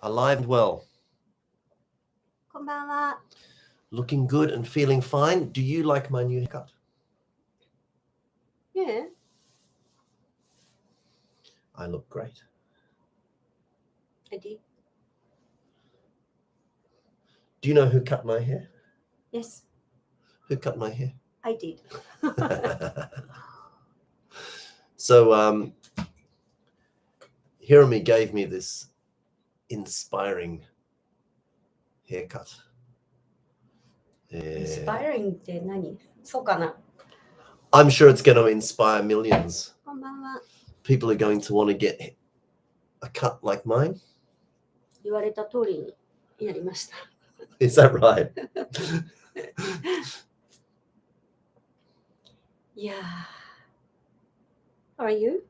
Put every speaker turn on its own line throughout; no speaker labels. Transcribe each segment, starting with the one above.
Alive and well.
こんばんは。
Looking good and feeling fine. Do you like my new haircut?
Yeah.
I look great.
I did.
Do you know who cut my hair?
Yes,
Who cut my hair?
I did.
So, Hiromi gave me this inspiring haircut.
Inspiring って何？そうかな。
I'm sure it's going to inspire millions.
こんばんは。
People are going to want to get a cut like mine.
言われた通りにやりました。
Is that right?
Yeah. How are you?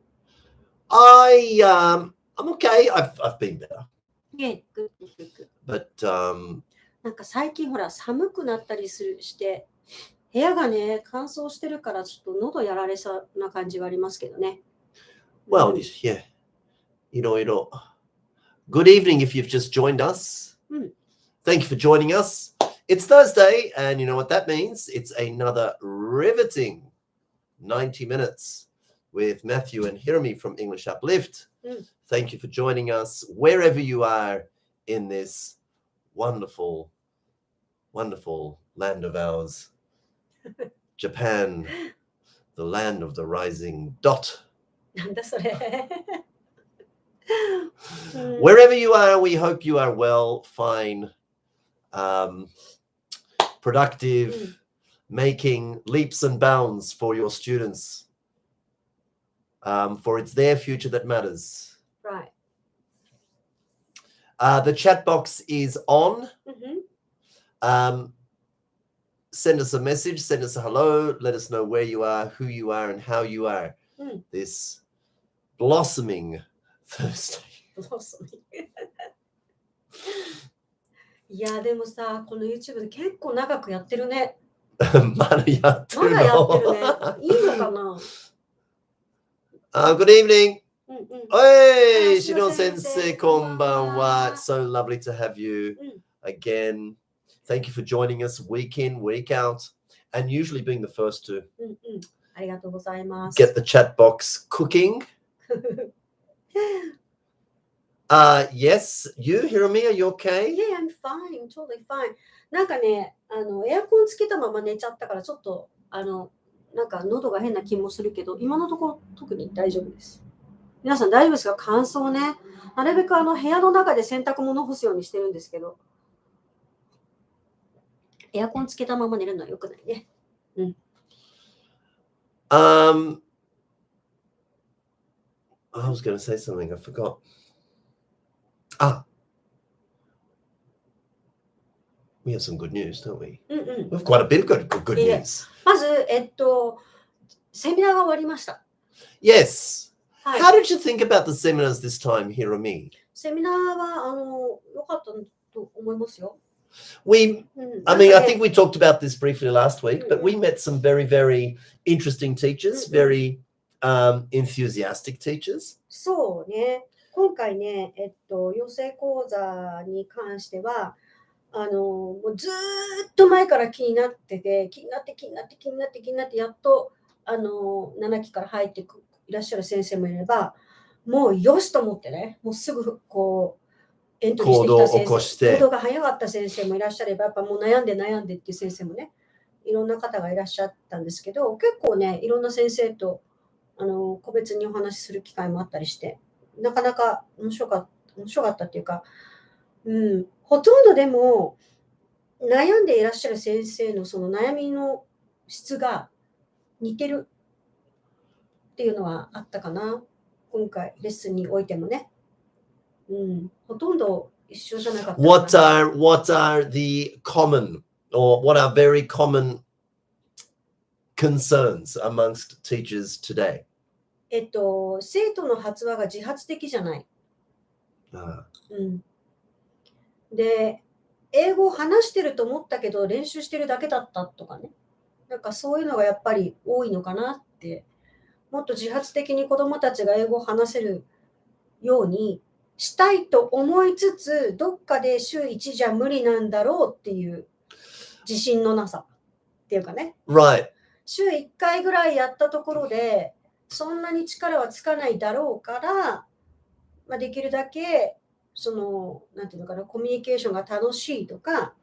I'm okay. I've been better.
Yeah, good, good, good.
But
なんか最近ほら寒くなったりして部屋がね乾燥してるからちょっと喉やられそうな感じはありますけどね。
well, yeah. Good evening if you've just joined us. Thank you for joining us. It's Thursday, and you know what that means. It's another riveting 90 minutes with Matthew and Hiromi from English Uplift. Thank you for joining us wherever you are in this wonderful, wonderful land of ours. Japan, the land of the rising dot.
なんだそれ。
Wherever you are, we hope you are well, fine, productive, making leaps and bounds for your students. For it's their future that matters.
Right.
The chat box is on. Send us a message, send us a hello, let us know where you are, who you are, and how you are this blossoming Thursday.
いやでもさ、この YouTube で結構長くやってるね。
まだやってるの？
まだやってるね。いいのかな
？Good evening.
はい、
しの先生、こんばんは。It's so lovely to have you again. Thank you for joining us week in, week out, and usually being the first to
ありがとうございます。
get the chat box cooking. Yes, you, Hiromi, are you okay?
Yeah, I'm fine, totally fine. なんかね、エアコンつけたまま寝ちゃったからちょっとなんか喉が変な気もするけど、今のところ特に大丈夫です。皆さん大丈夫ですか？乾燥ね。なるべく部屋の中で洗濯物を干すようにしてるんですけど、エアコンつけたまま寝るのは良くないね。
I was going to say something, I forgot. We have some good news, don't we? We've quite a bit of good news.
まず、セミナーが終わりました。
Yes. How did you think about the seminars this time, Hiromi?
セミナーは良かったと思いますよ。
I think we talked about this briefly last week, but we met some very, very interesting teachers, very enthusiastic teachers.
そうね。今回ね、養成講座に関しては、もうずーっと前から気になってて、気になって、やっと7期から入っていらっしゃる先生もいれば、もうよしと思ってね、もうすぐこう、エントリーしてきた先生、行動が早かった先生もいらっしゃれば、やっぱもう悩んでっていう先生もね、いろんな方がいらっしゃったんですけど、結構ね、いろんな先生と個別にお話しする機会もあったりして、なかなか面白かったっていうか、ほとんどでも悩んでいらっしゃる先生のその悩みの質が似てるっていうのはあったかな。今回レッスンにおいてもね。ほとんど一緒じゃなかったかな。
What are the common or what are very common concerns amongst teachers today?
生徒の発話が自発的じゃない。で、英語を話してると思ったけど練習してるだけだったとかね。なんかそういうのがやっぱり多いのかなって。もっと自発的に子どもたちが英語を話せるようにしたいと思いつつ、どっかで週1じゃ無理なんだろうっていう自信のなさっていうかね。
Right.
週1回ぐらいやったところで、そんなに力はつかないだろうから、まあ、できるだけ、なんていうのかな、コミュニケーションが楽しいとか、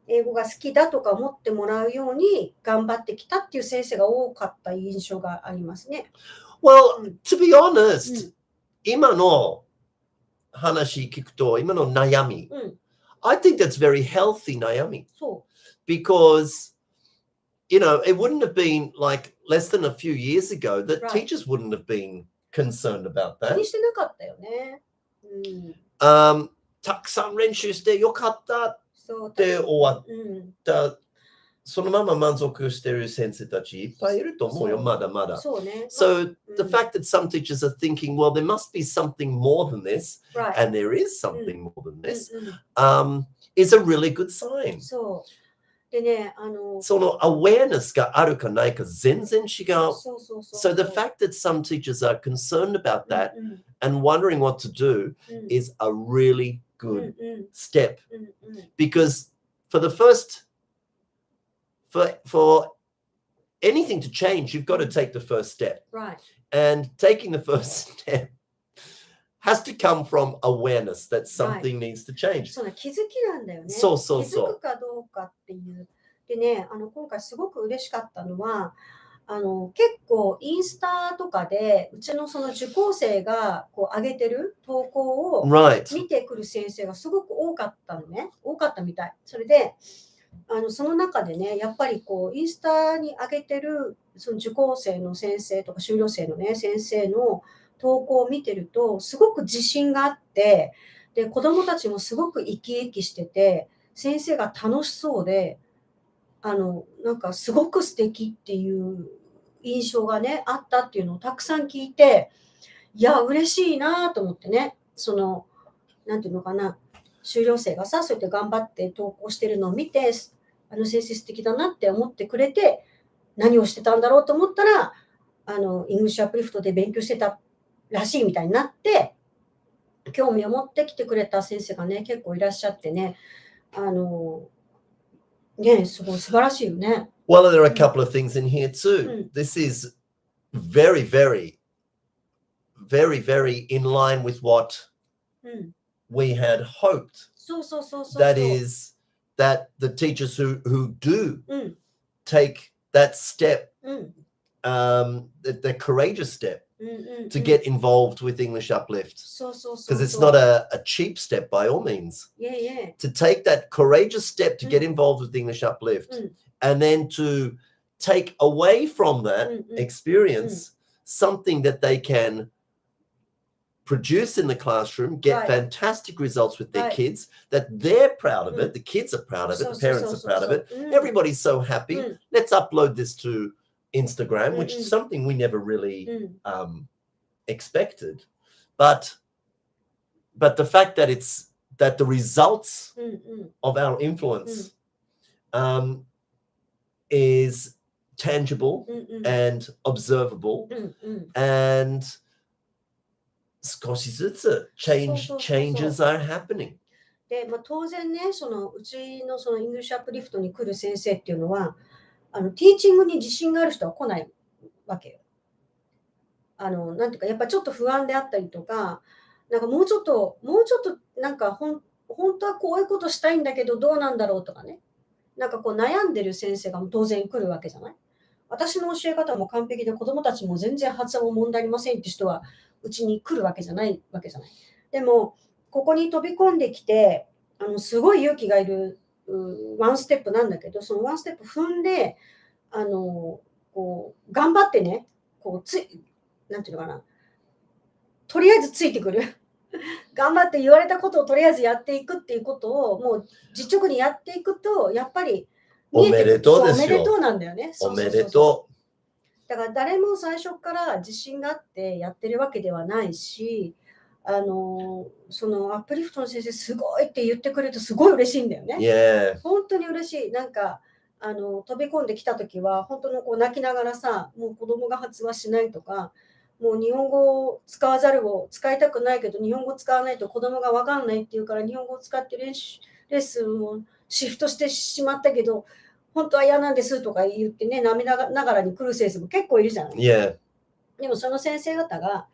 英語が好きだとか思ってもらうように頑張ってきたっていう先生が多かった印象がありますね。
Well, to be honest, 今の話聞くと、今の悩み、I think that's very healthy 悩み。
そう。
Because, you know, it wouldn't have been like less than a few years ago that
Right.
teachers wouldn't have been concerned about
気
that.
にしてなかったよね。
たくさん練習してよかったっ
そう。
て終わった。そのまま満足している先生たちいっぱいいると思うよ、まだまだ。
そうね。
So the fact that some teachers are thinking, well, there must be something more than this,
Right.
and there is something more than this, is a really good sign.
そう。でね、
その awareness があるかないか全然違う。
そうそうそう。
So the fact that some teachers are concerned about that and wondering what to do is a really good step. Because for the first, for anything to change, you've got to take the first step.
Right.
And taking the first step has to come from awareness that something needs to change.
そうね、気づきなんだよね。
そうそうそう。
気づくかどうかっていう。でね、今回すごく嬉しかったのは、結構インスタとかでうちのその受講生がこう上げてる投稿を見てくる先生がすごく多かったのね。多かったみたい。それで、その中でね、やっぱりこうインスタに上げてるその受講生の先生とか修了生のね、先生の投稿を見てるとすごく自信があって、で子どもたちもすごく生き生きしてて、先生が楽しそうで、なんかすごく素敵っていう印象がねあったっていうのをたくさん聞いて、いや嬉しいなと思ってね、なんていうのかな、修了生がさ、そうやって頑張って投稿してるのを見て、先生素敵だなって思ってくれて、何をしてたんだろうと思ったら、English Uplift で勉強してたらしいみたいになって、興味を持ってきてくれた先生がね、結構いらっしゃってね、ね、すごい素晴らしいよね。
Well, there are a couple of things in here too. This is very, very, very, very in line with what we had hoped. That is that the teachers who do take that step, the courageous step to get involved with English Uplift. Because it's not a cheap step by all means. To take that courageous step to get involved with English Uplift and then to take away from that experience something that they can produce in the classroom, get fantastic results with their kids, that they're proud of it, the kids are proud of it, the parents are proud of it, everybody's so happy. Let's upload this to Instagram, which is something we never really expected. But the fact that that the results of our influence is tangible and observable and少しずつ changes are happening.
で、当然ね、うちのその English Uplift に来る先生っていうのは、ティーチングに自信がある人は来ないわけよ。なんていうか、やっぱちょっと不安であったりとか、なんかもうちょっと、なんか本当はこういうことしたいんだけど、どうなんだろうとかね。なんかこう悩んでる先生が当然来るわけじゃない。私の教え方も完璧で、子どもたちも全然発音も問題ありませんって人は、うちに来るわけじゃないわけじゃない。でも、ここに飛び込んできて、すごい勇気がいるワンステップなんだけど、そのワンステップ踏んで、こう頑張ってね、なんていうのかな、とりあえずついてくる。頑張って言われたことをとりあえずやっていくっていうことを、もう実直にやっていくと、やっぱり
見えてくる。おめでとうですよ。
おめでとうなんだよね。
おめでとう。
だから誰も最初から自信があってやってるわけではないし、そのアップリフトの先生すごいって言ってくれるとすごい嬉しいんだよね。本当に嬉しい。なんか飛び込んできた時は本当のこう泣きながらさ、もう子供が発話しないとか、もう日本語を使いたくないけど、日本語使わないと子供がわかんないっていうから日本語を使ってレッスンをシフトしてしまったけど、本当は嫌なんですとか言ってね、涙ながらに来る先生も結構いるじゃない。
Yeah.
でもその先生方が、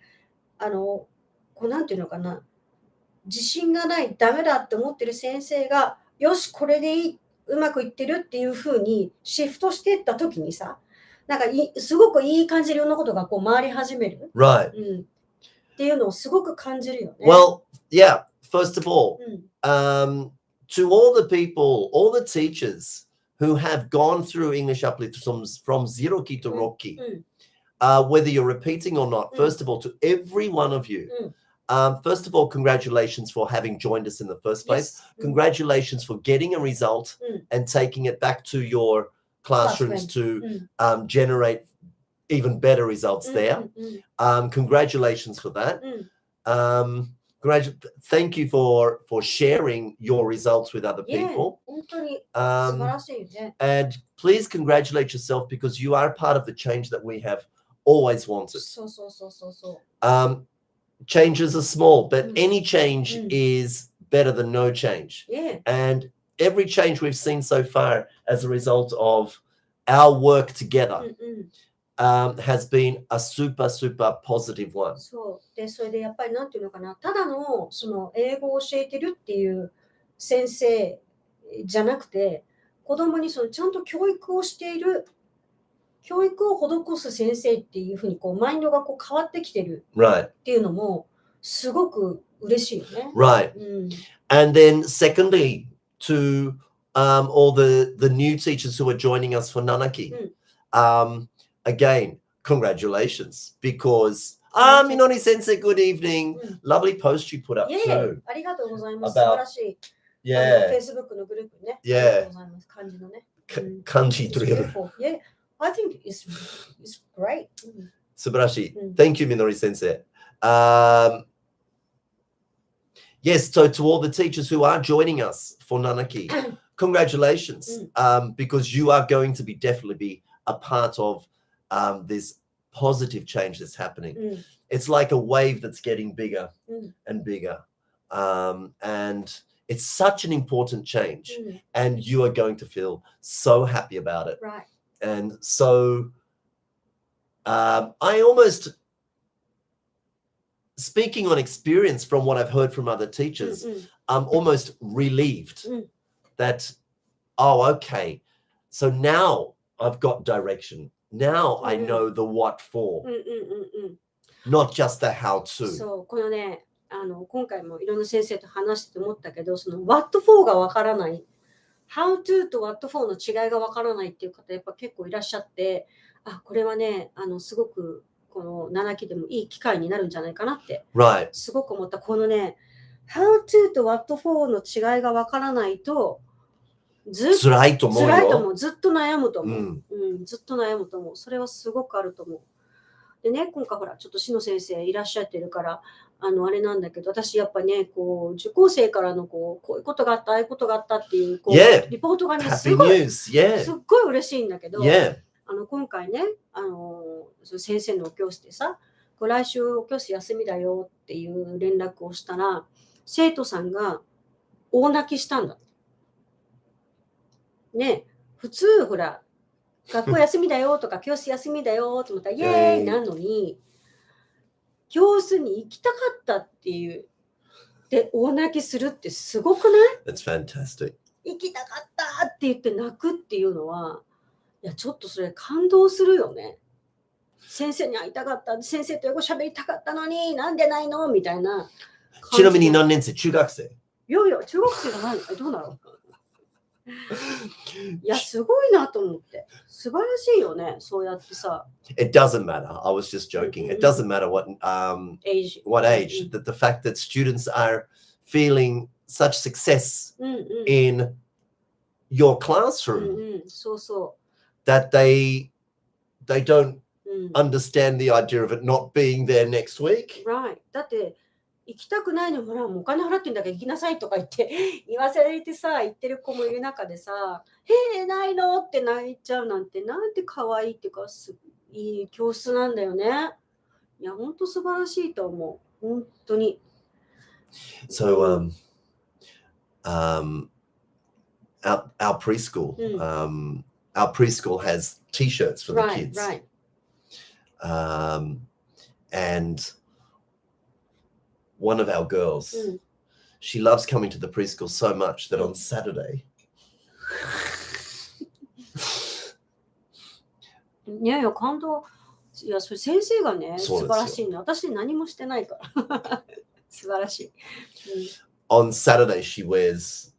なんていうのかな、自信がない、ダメだって思ってる先生が、よし、これでいい、うまくいってるっていう風にシフトしていった時にさ、なんかすごくいい感じでいろんなことがこう回り始める。
Right.
っていうのをすごく感じるよね。
Well, yeah, first of all, to all the people, all the teachers who have gone through English Uplift from Zeroki to Roki, whether you're repeating or not, first of all, to every one of you, first of all, congratulations for having joined us in the first place.
Yes.
Congratulations for getting a result and taking it back to your classrooms to generate even better results there. Congratulations for that. Thank you for sharing your results with other people. And please congratulate yourself because you are part of the change that we have always wanted. Changes are small, but any change is better than no change. And every change we've seen so far as a result of our work together has been a super, super positive one.
そうで、それでやっぱりなんていうのかな、ただのその英語を教えてるっていう先生じゃなくて、子供にそのちゃんと教育をしている、教育を施す先生っていうふうにこうマインドがこう変わってきてるっていうのもすごく嬉しいよね。
Right. And then secondly, to all the new teachers who are joining us for Nanaki, again, congratulations because Minori Sensei, good evening. Lovely post you put up too.
ありがとうございます。素晴らしい。Facebook のグループね。ありがとうございます。漢字のね。
漢字という。
Yeah, I think it's great.
素晴らしい。Thank you, Minori Sensei. Yes, so to all the teachers who are joining us for Nanaki, congratulations, because you are going to definitely be a part of this positive change that's happening. It's like a wave that's getting bigger and bigger. And it's such an important change. And you are going to feel so happy about it.
Right.
And so I almost, speaking on experience from what I've heard from other teachers, I'm almost relieved that, oh, okay, so now I've got direction. Now I know the what for, not just the how to.
そう、このね、今回もいろんな先生と話してて思ったけど、その what for がわからない、how to と what for の違いがわからないっていう方やっぱ結構いらっしゃって、あ、これはね、すごくこの7期でもいい機会になるんじゃないかなって、すごく思った。このね、how to と what for の違いがわからないと、
辛いと思うよ。
辛いと思う。ずっと悩むと思う。ずっと悩むと思う。それはすごくあると思う。でね、今回ほら、ちょっと篠先生いらっしゃってるから、あれなんだけど、私やっぱね、こう、受講生からのこういうことがあった、ああいうことがあったっていう、こう、リポートがね、すっごい嬉しいんだけど、今回ね、先生のお教室でさ、来週お教室休みだよっていう連絡をしたら、生徒さんが大泣きしたんだ。ね、普通ほら学校休みだよとか教室休みだよと思ったらイエーイなのに、教室に行きたかったっていうで大泣きするってすごくない？
That's fantastic.
行きたかったって言って泣くっていうのは、いやちょっとそれ感動するよね。先生に会いたかった、先生と英語喋りたかったのになんでないのみたいな。
ちなみに何年生？中学生？
いやいや中学生じゃないの？どうなの？いやすごいなと思って素晴らしいよねそうやってさ。
It doesn't matter. I was just joking. It doesn't matter what age. What age. That the fact that students are feeling such success in your classroom.
そうそう。
That they don't understand the idea of it not being there next week.
Right. だって行きたくないのほらもうお金払ってんだから行きなさいとか言って言わせられてさ言ってる子もいる中でさないのって泣いちゃうなんてなんて可愛いっていうかいい教室なんだよね。いや、本当素晴らしいと思う。本当に。
So, our preschool, our preschool has T-shirts for the
Right,
kids.
right.
And one of our girls, she loves coming to the preschool so much that on Saturday,
いやいや、感動。いや、それ先生がね、
そうですよ
素晴らしいね。私何もしてないから。素晴らしい。
on Saturday she wears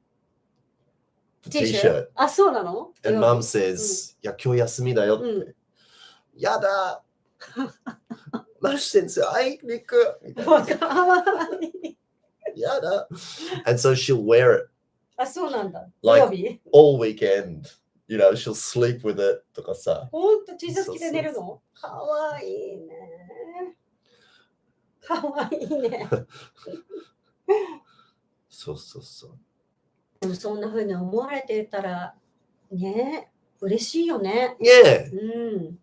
the T-shirt.
あ、そうなの
And mum says, いや、今日休みだよって。やだマシ先生、会いに行くみたいな。
かわいい。
やだ And so she'll wear it
あ、そうなんだ。
Like-
土曜日
all weekend. You know, she'll sleep with it とかさ。
ほんと T シャツ着て寝るのかわいいね。かわいいね。
そうそうそう。
でもそんな風に思われてたらね、嬉しいよね。
Yeah.
うん。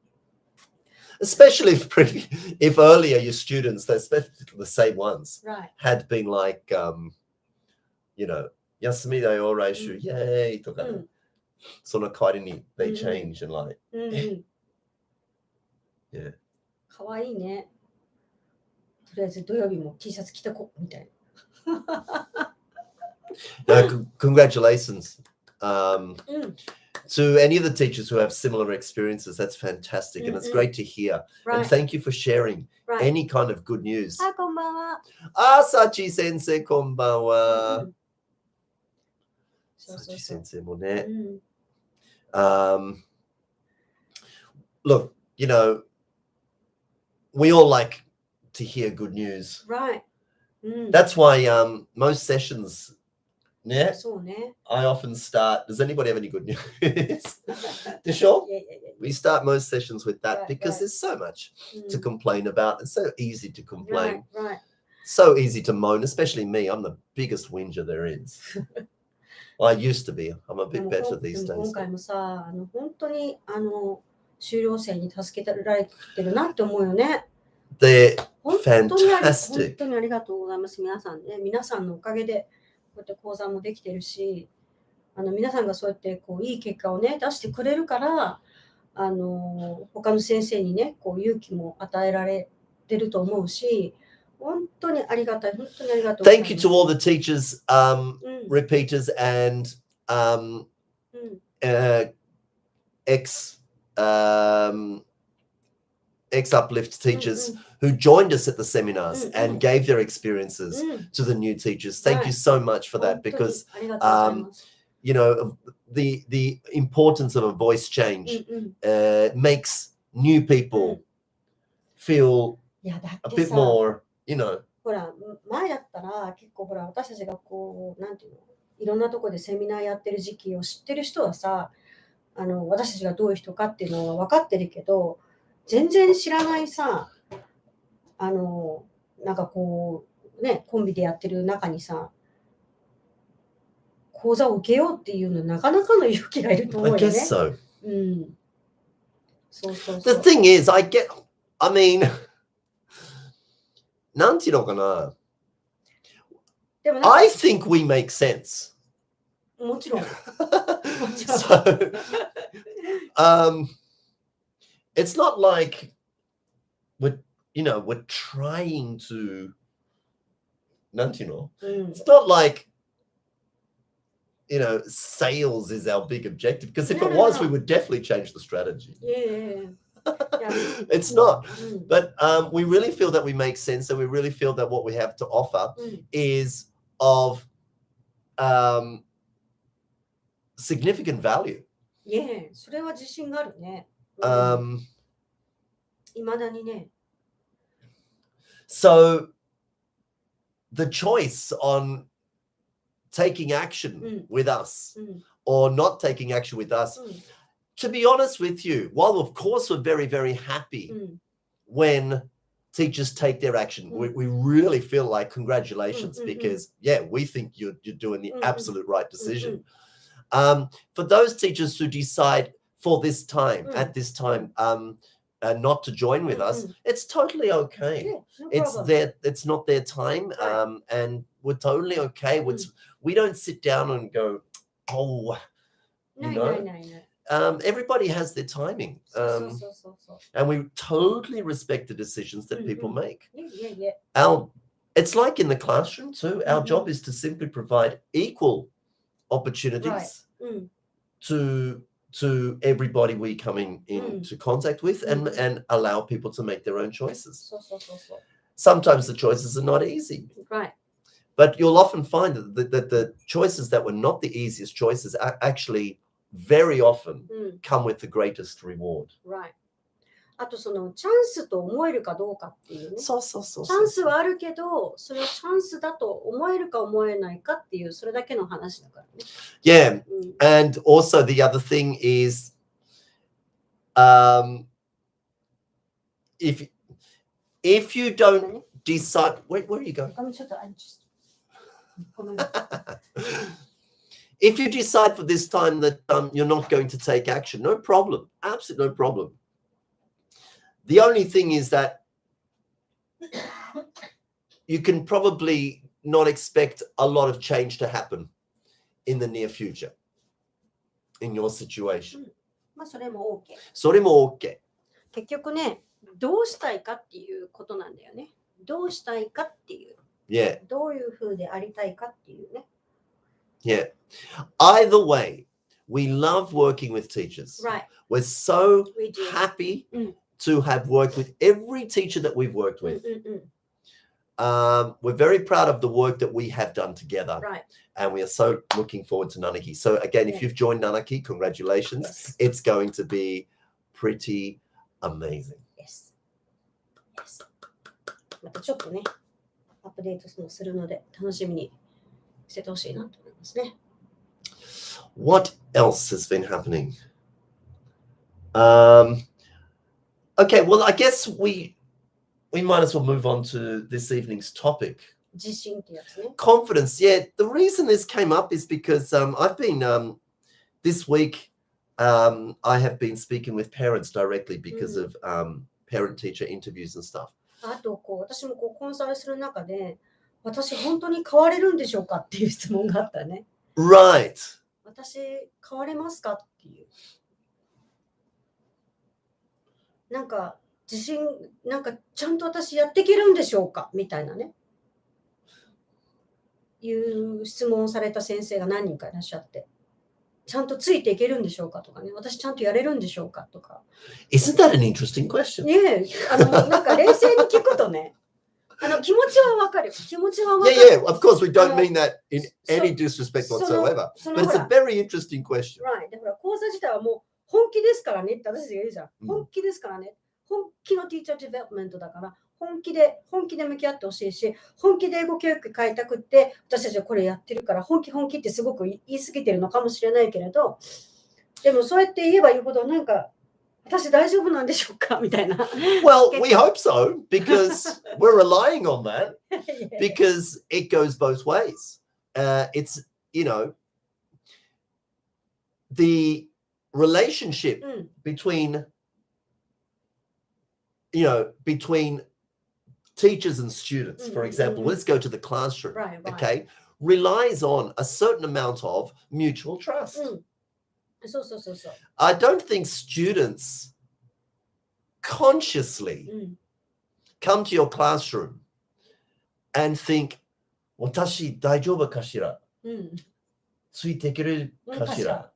Especially if earlier your students, especially the same ones,
Right.
had been like, you know, 休みだよ、来週、イェーイとかね。その代わりに、they change and like,
かわいいね。とりあえず土曜日も T シャツ着てこみたいな。
Congratulations to any of the teachers who have similar experiences. That's fantastic. And it's great to hear. And thank you for sharing any kind of good news.
あ、こんばんは。
Sachi sensei, こんばんは。Sachi sensei もね。Look, you know, we all like to hear good news.
Right.
That's why most sessions, yeah,
そうね。
I often start. Does anybody have any good news? Sure. We start most sessions with that because there's so much to complain about. It's so easy to complain.
Right.
So easy to moan, especially me. I'm the biggest whinger there is. Well, I used to be. I'm a bit better these
でも
days.
今回もさ、本当に修了生に助けられてるなって思うよね。
They're
本当に本
fantastic.
当にありがとうございます。皆さんね、皆さんのおかげでこうやって講座もできてるし、皆さんがそうやってこういい結果をね出してくれるから、他の先生にねこう勇気も与えられてると思うし、本当にありがたい。本当にありがとうございます。
Thank you to all the teachers, repeaters, and ex-Uplift teachers who joined us at the seminars and gave their experiences to the new teachers. Thank you so much for that because, you know, the importance of a voice change makes new people feel a bit more, you know.
ほら、前だったら結構ほら私たちがこうなんていうの、いろんなところでセミナーやってる時期を知ってる人はさ、私たちがどういう人かっていうのは分かってるけど、全然知らないさ、なんかこうねコンビでやってる中にさ、講座を受けようっていうのなかなかの勇気がいると思うよね。
I guess so.
そうそうそう。
The thing is, I mean, なんていうのかな。
でもなんか
I think we make sense.
もちろん。もちろん。
So, it's not like we're trying to, なんていうの? It's not like, you know, sales is our big objective, because if it was, we would definitely change the strategy.
Yeah.
It's not. But we really feel that we make sense, and we really feel that what we have to offer is of significant value.
Yeah, それは自信があるね。未だにね。
So the choice on taking action with us or not taking action with us, to be honest with you, while of course we're very, very happy when teachers take their action, we really feel like congratulations because, yeah, we think you're doing the absolute right decision. For those teachers who decide for this time, at this time, not to join with us, it's totally okay.
Yeah, no
It's
problem.
it's not their time,
Right.
and we're totally okay. We don't sit down and go, oh, you know. Everybody has their timing, and we totally respect the decisions that people make. It's like in the classroom too. Our job is to simply provide equal opportunities to everybody we come into contact with, and allow people to make their own choices. Sometimes the choices are not easy.
Right.
But you'll often find that the choices that were not the easiest choices are actually very often come with the greatest reward.
Right. あとそのチャンスと思えるかどうかっていうね。
そうそうそう。
チャンスはあるけど、それをチャンスだと思えるか思えないかっていう、それだけの話だからね。
Yeah, and also the other thing is, if you don't decide, where are you going? If you decide for this time that you're not going to take action, no problem, absolutely no problem. The only thing is that you can probably not expect a lot of change to happen in the near future in your situation.
まあそれも OK。
それも OK。
結局ね、どうしたいかっていうことなんだよね。どうしたいかっていう。
Yeah.
どういうふうでありたいかっていうね。
Yeah. Either way, we love working with teachers.
Right.
We're so happy to have worked with every teacher that we've worked with. We're very proud of the work that we have done together.
Right.
And we are so looking forward to Nanaki. So again, if you've joined Nanaki, congratulations.
Yes.
It's going to be pretty amazing.
Yes. Yes. またちょっとね、アップデートするので楽しみにしててほしいなと思いますね。
What else has been happening? Okay, well, I guess we might as well move on to this evening's topic.
自信ってやつね。
Confidence. Yeah, the reason this came up is because I've been this week I have been speaking with parents directly because of parent-teacher interviews and stuff.
あと私もコンサルする中で、私本当に変われるんでしょうかっていう質問があったね。
Right.
私変われますかっていう。なんか自信、なんかちゃんと私やっていけるんでしょうかみたいなね。いう質問をされた先生が何人かいらっしゃって。ちゃんとついていけるんでしょうかとかね。私ちゃんとやれるんでしょうかとか。
Isn't that an interesting question?
ねえ、なんか冷静に聞くとね。気持ちはわかる。気持ちはわかる。
Yeah, yeah, of course, we don't mean that in any disrespect whatsoever. But it's a very interesting question.
Right. だから講座自体はもう本気ですからねって私たちが言うじゃん。本気ですからね。本気のティーチャーディベロップメントだから、本気で向き合ってほしいし、本気で英語教育変えたくって、私たちはこれやってるから、本気ってすごく言い過ぎてるのかもしれないけれど、でもそうやって言えば言うほど、なんか、私大丈夫なんでしょうかみたいな。
Well, we hope so, because we're relying on that, because it goes both ways. It's, you know, the relationship between teachers and students, for example, let's go to the classroom,
right.
Okay, relies on a certain amount of mutual trust.
So.
I don't think students consciously come to your classroom and think, 私大丈夫かしら? ついていけるかしら?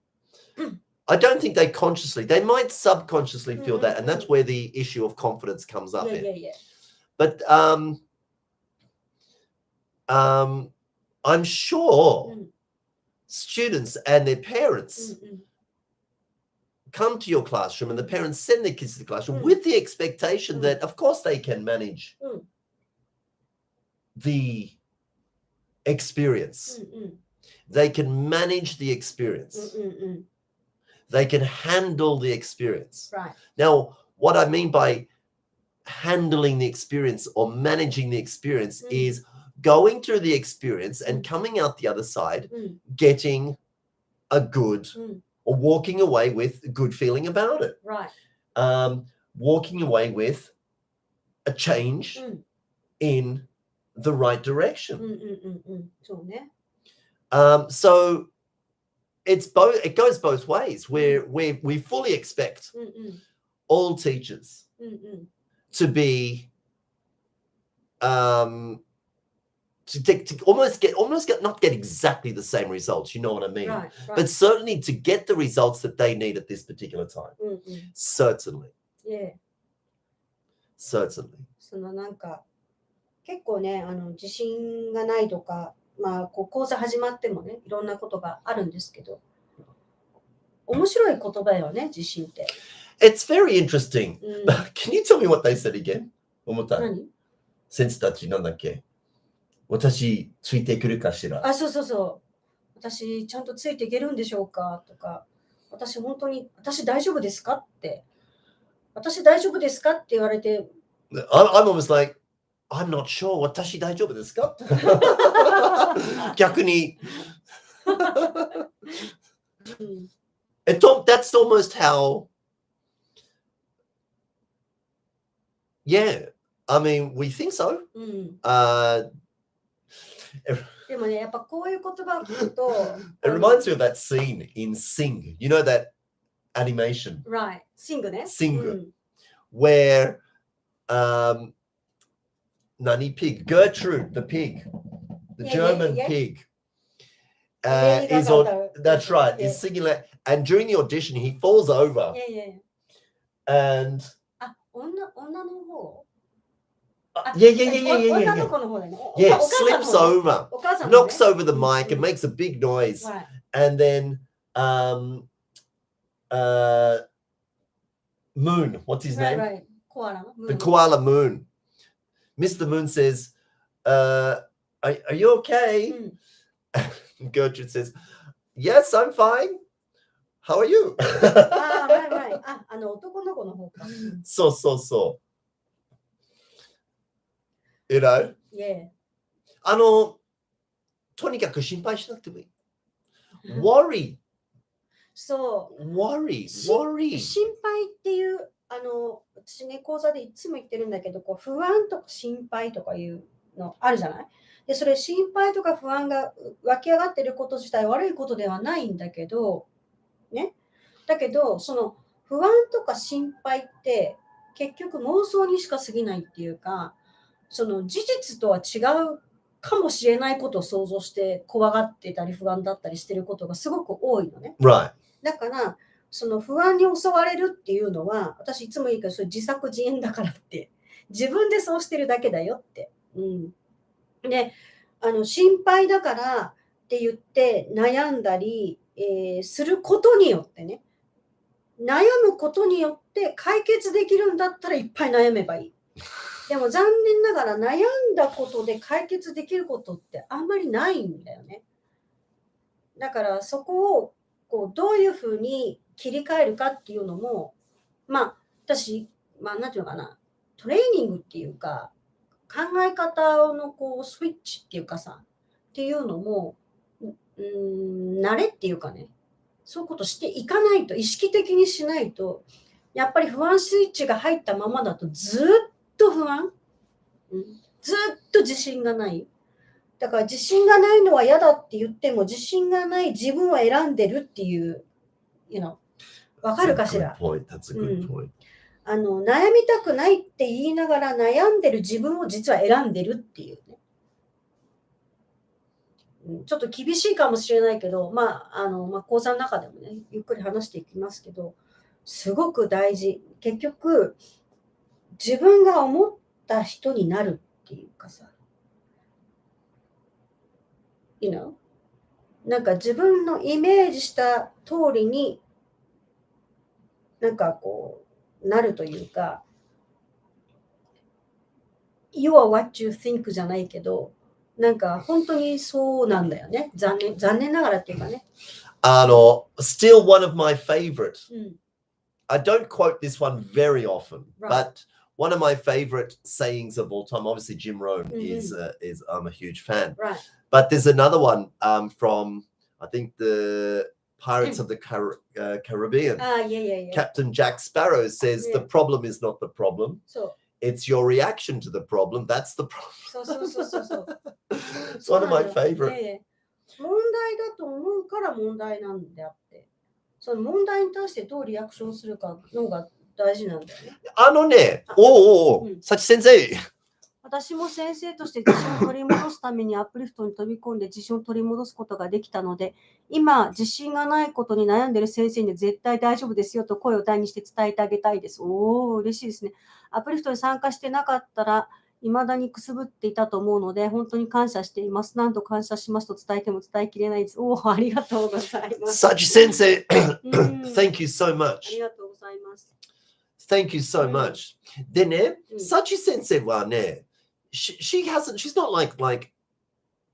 I don't think they consciously, they might subconsciously feel that, and that's where the issue of confidence comes up in.
Yeah.
But I'm sure students and their parents come to your classroom, and the parents send their kids to the classroom with the expectation that, of course, they can manage the experience. They can manage the experience. They can handle the experience.
Right.
Now, what I mean by handling the experience or managing the experience is going through the experience and coming out the other side, getting a good or walking away with a good feeling about it.
Right.
walking away with a change in the right direction.
そうね。
So it goes both ways, where we fully expect all teachers to be to almost get not get exactly the same results, you know what I mean?
Right.
But certainly to get the results that they need at this particular time. Certainly.
Yeah.
Certainly.
そのなんか結構ね、自信がないとか、まあこう講座始まってもね、いろんなことがあるんですけど、面白い言葉よね、自信って。
It's very interesting. Can you tell me what they said again? 思った。
何？
先生たちなんだっけ？私ついてくるかしら。
そう。私ちゃんとついていけるんでしょうかとか、私本当に私大丈夫ですかって。私大丈夫ですかって言われて。
I'm almost like, I'm not sure. 私大丈夫ですか？逆に。That's almost how. Yeah, I mean, we think so.
でもね、やっぱこういう言葉を聞くと。
It reminds me of that scene in Sing. You know that animation?
Right. Sing ね。
Sing. Where, Nani pig? Gertrude, the pig. The German pig. That's right. Is singing like, and during the audition, he falls over. And.
女の方
Yeah. Yeah, slips over, knocks over the mic and makes a big noise. And then Moon, what's his name?
Right. Koala.
The koala Moon. Mr. Moon says, are you okay? Gertrude says, yes, I'm fine. How are you?
Right. 男の子の方か。
そう。You know?
Yeah.
とにかく心配しなくてもいい。Worry.
そう。
Worry.
心配っていう、私ね、講座でいつも言ってるんだけど、こう不安とか心配とかいうのあるじゃない？で、それ心配とか不安が湧き上がってること自体悪いことではないんだけど、ね。だけど、その不安とか心配って結局妄想にしか過ぎないっていうか、その事実とは違うかもしれないことを想像して怖がってたり不安だったりしてることがすごく多いのね。
Right.
だからその不安に襲われるっていうのは私いつも言うけどそれ自作自演だからって自分でそうしてるだけだよって。で心配だからって言って悩んだり、することによってね悩むことによって解決できるんだったらいっぱい悩めばいい。でも残念ながら悩んだことで解決できることってあんまりないんだよね。だからそこをこうどういうふうに切り替えるかっていうのも私なんていうのかなトレーニングっていうか考え方のこうスイッチっていうかさっていうのも慣れっていうかねそういうことしていかないと意識的にしないとやっぱり不安スイッチが入ったままだとずっと不安、ずっと自信がないだから自信がないのは嫌だって言っても自信がない自分を選んでるっていう、わかるかしら？
That's a good point.
悩みたくないって言いながら悩んでる自分を実は選んでるっていうね。ちょっと厳しいかもしれないけど、講座の中でもね、ゆっくり話していきますけど、すごく大事。結局、自分が思った人になるっていうかさ、なんか自分のイメージした通りに、なんかこう、なるというか、You are what you think じゃないけど、なんか本当にそうなんだよね。残念ながらっていうかね。
Still one of my favorite. I don't quote this one very often, but one of my favorite sayings of all time, obviously Jim Rohn is I'm a huge fan.
Right.
But there's another one from I think the Pirates of the Caribbean.
Yeah.
Captain Jack Sparrow says the problem is not the problem.
そう。
It's your reaction to the problem. That's the problem.
そう。
It's one of my favorite.
問題だと思うから問題なんであって、その問題に対してどうリアクションするかのが大事なんだよね。
幸先生。
私も先生として自信を取り戻すためにアップリフトに飛び込んで自信を取り戻すことができたので、今自信がないことに悩んでいる先生に絶対大丈夫ですよと声を大にして伝えてあげたいです。嬉しいですね。アップリフトに参加してなかったら未だにくすぶっていたと思うので、本当に感謝しています。何度感謝しますと伝えても伝えきれないです。ありがとうございます。
Sachi Sensei, thank you so much.
ありがとうございます。
Thank you so much. でね、Sachi Sensei はね、she's not like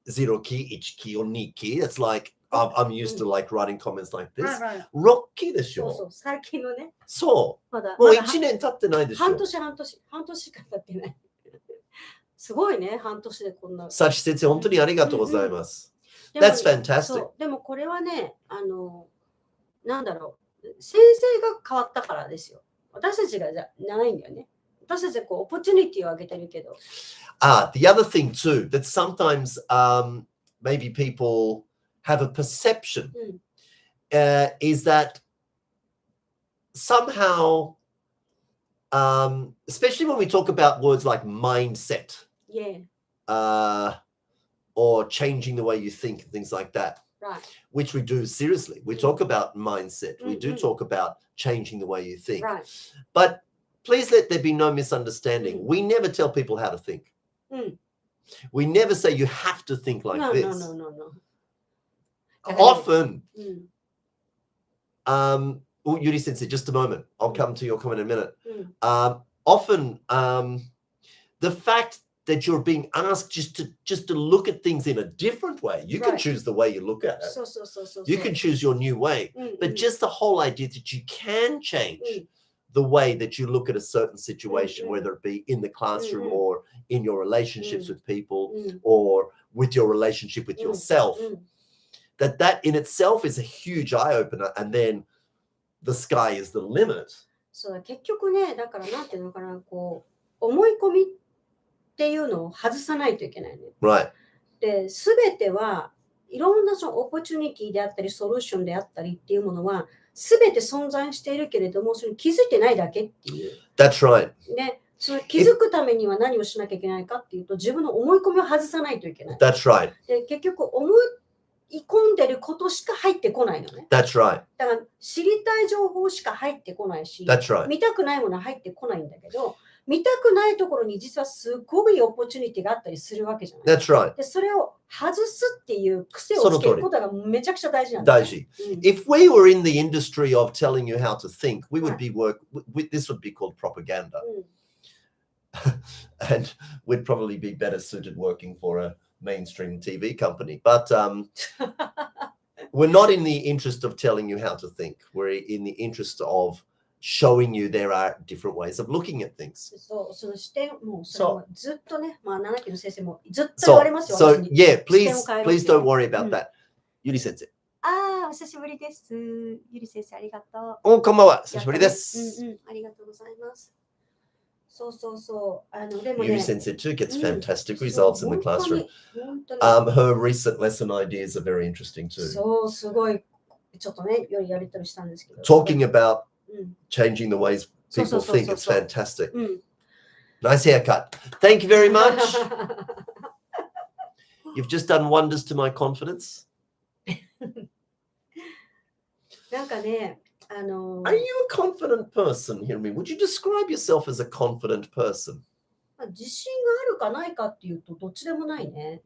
0 key, 1 key, or 2 key. It's like, I'm used to like writing comments like this. 6 key でしょ。
そう、最近のね。
そう。もう1年経ってないでしょ。
半年しか経ってない。すごいね、半年でこんな。
Sachi Sensei、本当にありがとうございます。That's fantastic.
でもこれはね、なんだろう、先生が変わったからですよ。私たちがじゃないんだよね。私たちはこう、オポチュニティをあげてるけど。
The other thing too, that sometimes maybe people have a perception is that somehow, especially when we talk about words like mindset, or changing the way you think, things like that, which we do seriously. We talk about mindset. We do talk about changing the way you think. But please let there be no misunderstanding. We never tell people how to think. We never say you have to think like this.
No.
Often, Yuri Sensei, just a moment. I'll come to your comment in a minute. Often, the fact that you're being asked just to look at things in a different way. You can choose the way you look at it. You can choose your new way. But just the whole idea that you can change the way that you look at a certain situation, whether it be in the classroom or in your relationships with people or with your relationship with yourself, that in itself is a huge eye-opener, and then the sky is the limit.
そう、結局ね、だからなんていうのかな、こう、思い込みっていうのを外さないといけないね。
Right.
で、すべてはいろんなそのオポチュニティであったり、ソリューションであったりっていうものは、すべて存在しているけれども、それに気づいてないだけっていう。
That's right.
ね、その気づくためには何をしなきゃいけないかっていうと、自分の思い込みを外さないといけない。
That's right.
で、結局思い込んでることしか入ってこないのね。
That's right.
だから知りたい情報しか入ってこないし、
That's right.
見たくないものは入ってこないんだけど、見たくないところに実はすごいオポチュニティがあったりするわけじゃない。
That's right.
で、それを外すっていう癖をつけることがめちゃくちゃ大事なんだ、
大事。If we were in the industry of telling you how to think, we would be this would be called propaganda. And we'd probably be better suited working for a mainstream TV company. But we're not in the interest of telling you how to think. We're in the interest of showing you there are different ways of looking at things.
そう、その視点もずっとね、まあ7期の先生もずっと言われますよ。
So yeah, please don't worry about that. ゆり先生。
お久しぶりです。ゆり先生ありがと
う。こんばんは。久しぶりです。
ありがとうございます。そう。でもね、
ゆり先生 too gets fantastic results in the classroom. Her recent lesson ideas are very interesting too.
そう、すごいちょっとね、やりとりしたんですけど。
Talking about changing the ways people think, it's fantastic. Nice haircut. Thank you very much. You've just done wonders to my confidence.
なんかね、
Are you a confident person, Hiromi? Would you describe yourself as a confident person?
自信があるかないかっていうとどっちでもないね。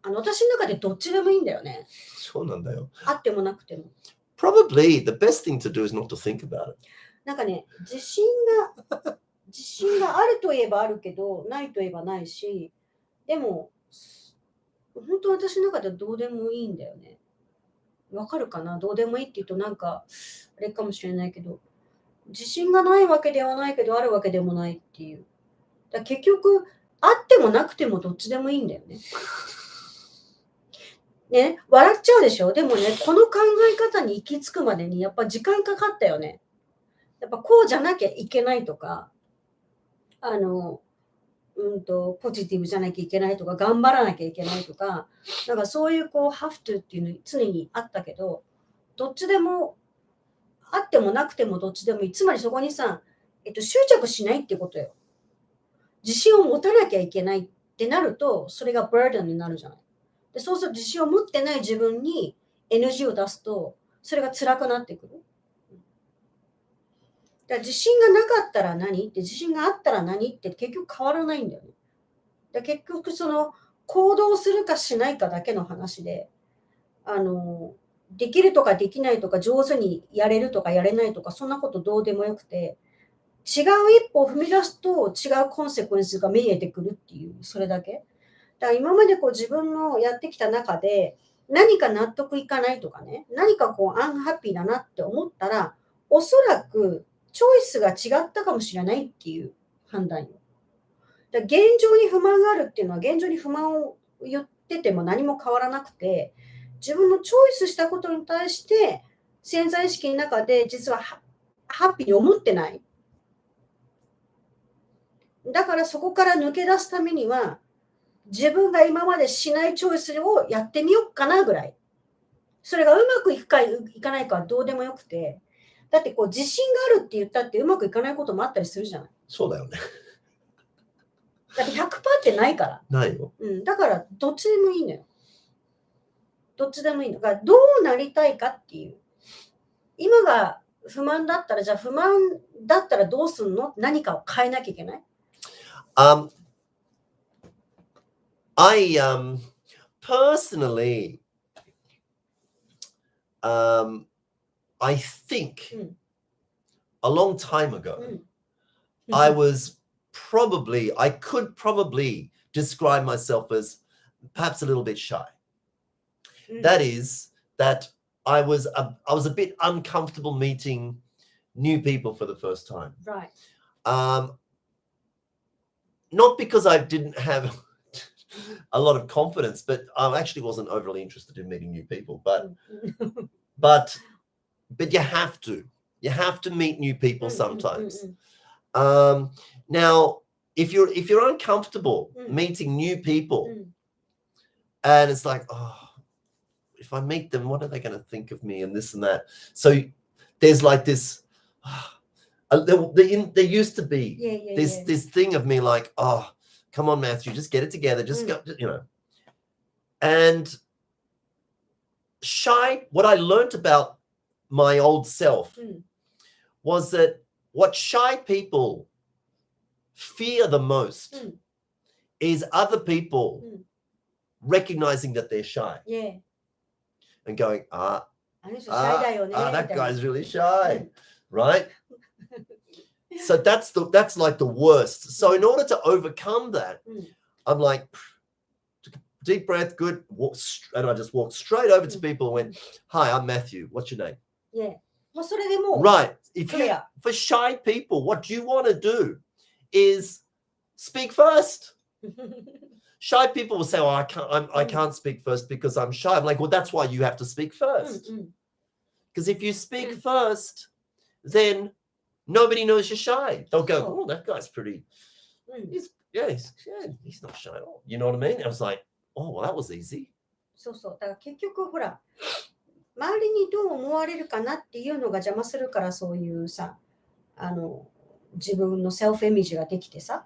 私の中でどっちでもいいんだよね。
そうなんだよ。
あってもなくても。
Probably the best thing to do is not to think about it.
なんかね、自信があるといえばあるけど、ないといえばないし、でも、本当私の中ではどうでもいいんだよね。わかるかな？どうでもいいって言うとなんか、あれかもしれないけど、自信がないわけではないけど、あるわけでもないっていう。だ結局、あってもなくてもどっちでもいいんだよね。ね、笑っちゃうでしょ。でもね、この考え方に行き着くまでにやっぱ時間かかったよね。やっぱこうじゃなきゃいけないとか、ポジティブじゃなきゃいけないとか、頑張らなきゃいけないとか、なんかそういうこう、have to っていうの常にあったけど、どっちでも、あってもなくてもどっちでもいい。つまりそこにさ、執着しないってことよ。自信を持たなきゃいけないってなると、それがバーデンになるじゃない。で、そうすると自信を持ってない自分に NG を出すと、それが辛くなってくる。だから自信がなかったら何って自信があったら何って結局変わらないんだよね。結局その行動するかしないかだけの話で、できるとかできないとか上手にやれるとかやれないとかそんなことどうでもよくて、違う一歩を踏み出すと違うコンセクエンスが見えてくるっていう、それだけ。だから今までこう自分のやってきた中で何か納得いかないとかね、何かこうアンハッピーだなって思ったら、おそらくチョイスが違ったかもしれないっていう判断よ。だから現状に不満があるっていうのは現状に不満を言ってても何も変わらなくて、自分のチョイスしたことに対して潜在意識の中で実はハッピーに思ってない。だからそこから抜け出すためには自分が今までしないチョイスをやってみようかなぐらい。それがうまくいくかいかないかはどうでもよくて、だってこう自信があるって言ったってうまくいかないこともあったりするじゃない。
そうだよね。
だって 100% ってないから。
ないよ。
だからどっちでもいいのよ。どっちでもいいの。だからどうなりたいかっていう。今が不満だったら、じゃあ不満だったらどうすんの？何かを変えなきゃいけない。
I personally, I think a long time ago, I could probably describe myself as perhaps a little bit shy. That is, that I was a bit uncomfortable meeting new people for the first time.
Right.
Not because I didn't have a lot of confidence, but I actually wasn't overly interested in meeting new people. But you have to meet new people sometimes. Now, if you're uncomfortable meeting new people, and it's like, oh, if I meet them, what are they going to think of me and this and that? So there's like this. There used to be this thing of me like, oh, come on, Matthew, just get it together, just go, you know. And shy, what I learned about my old self was that what shy people fear the most is other people recognizing that they're shy.
Yeah.
And going, that guy's really shy, right? So that's like the worst. So in order to overcome that, I'm like, took a deep breath, good, and I just walked straight over to people and went, hi, I'm Matthew. What's your name?
Yeah.
Right. For shy people, what you want to do is speak first. Shy people will say, oh, I can't speak first because I'm shy. I'm like, well, that's why you have to speak first. Because if you speak first, then nobody knows you're shy. They'll go, oh, that guy's pretty. He's not shy at all. You know what I mean? I was like, oh, well, that was easy.
そうそう。だから結局ほら、周りにどう思われるかなっていうのが邪魔するから、そういうさ、自分のセルフイメージができてさ、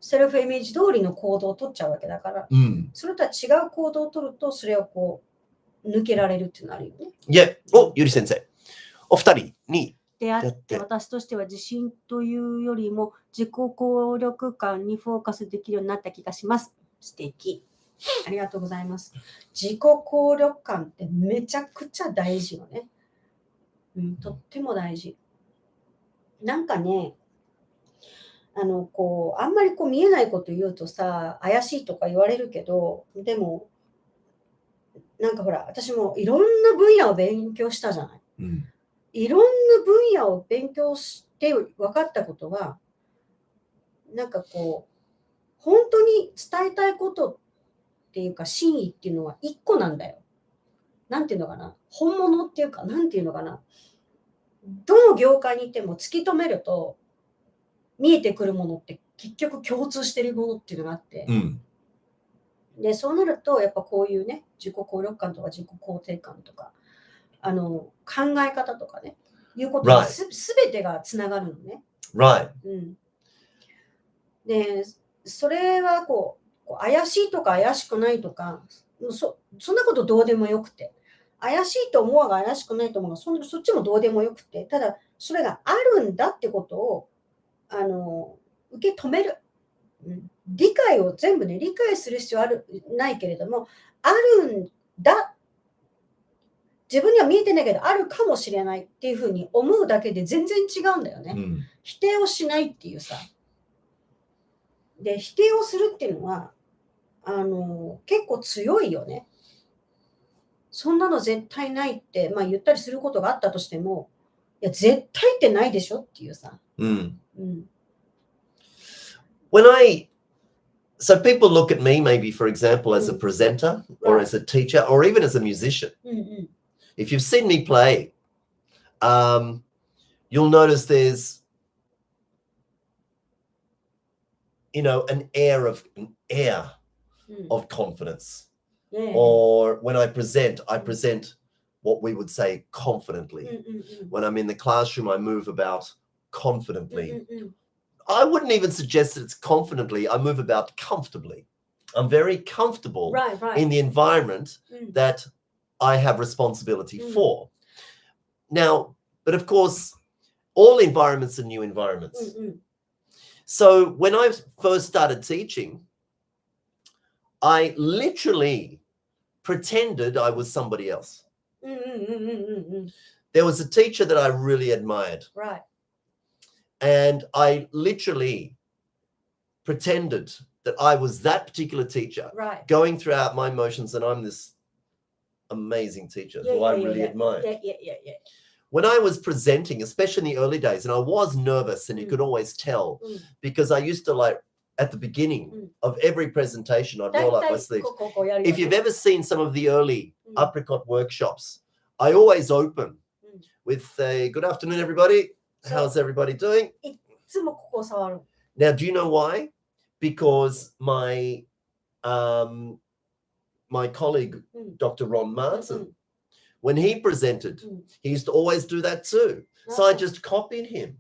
セルフイメージ通りの行動を取っちゃうわけだから、それとは違う行動を取ると、それをこう、抜けられるっていうのあるよね。
ゆり先生、お二人に
であって、私としては自信というよりも自己効力感にフォーカスできるようになった気がします。素敵。ありがとうございます。自己効力感ってめちゃくちゃ大事よね。とっても大事。なんかね、あんまり見えないこと言うとさ、怪しいとか言われるけど、でも、なんかほら、私もいろんな分野を勉強したじゃない。いろんな分野を勉強して分かったことは、なんか本当に伝えたいことっていうか真意っていうのは一個なんだよ。なんていうのかな、本物っていうか、なんていうのかな、どの業界にいても突き止めると見えてくるものって結局共通してるものっていうのがあって、でそうなるとやっぱこういうね、自己効力感とか自己肯定感とか考え方とかね、いうことがすべてがつながるのね。
Right.
でそれはこう怪しいとか怪しくないとか、そんなことどうでもよくて、怪しいと思うが怪しくないと思うが、そっちもどうでもよくて、ただそれがあるんだってことを受け止める、理解を全部ね、理解する必要ないけれども、あるんだ、自分には見えてないけどあるかもしれないっていうふうに思うだけで全然違うんだよね。否定をしないっていうさ。で否定をするっていうのは結構強いよね。そんなの絶対ないって、言ったりすることがあったとしても、いや絶対ってないでしょっていうさ。
So people look at me maybe, for example, as a presenter or as a teacher or even as a musician. If you've seen me play, you'll notice there's, an air of confidence. Or when I present what we would say confidently. When I'm in the classroom, I move about confidently. I wouldn't even suggest that it's confidently. I move about comfortably. I'm very comfortable in the environment that I have responsibility for. Now, but of course, all environments are new environments. So when I first started teaching, I literally pretended I was somebody else. There was a teacher that I really admired. And I literally pretended that I was that particular teacher, going throughout my motions, and I'm this amazing teacher who I really admired. When I was presenting, especially in the early days, and I was nervous, and you could always tell, because I used to at the beginning of every presentation, I'd roll up my sleeves. If you've ever seen some of the early apricot workshops, I always open with a good afternoon, everybody. How's everybody doing? Now, do you know why? Because my colleague, Dr. Ron Martin, when he presented, he used to always do that too. So I just copied him.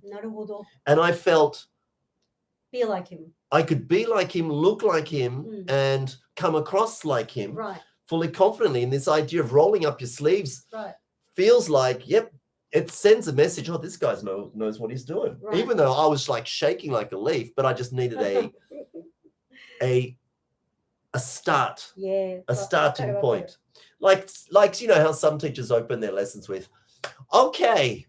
And I felt
be like him.
I could be like him, look like him, and come across like him fully confidently. And this idea of rolling up your sleeves feels like, yep, it sends a message. Oh, this guy knows what he's doing. Even though I was shaking like a leaf, but I just needed a start, a starting point. Like how some teachers open their lessons with, okay.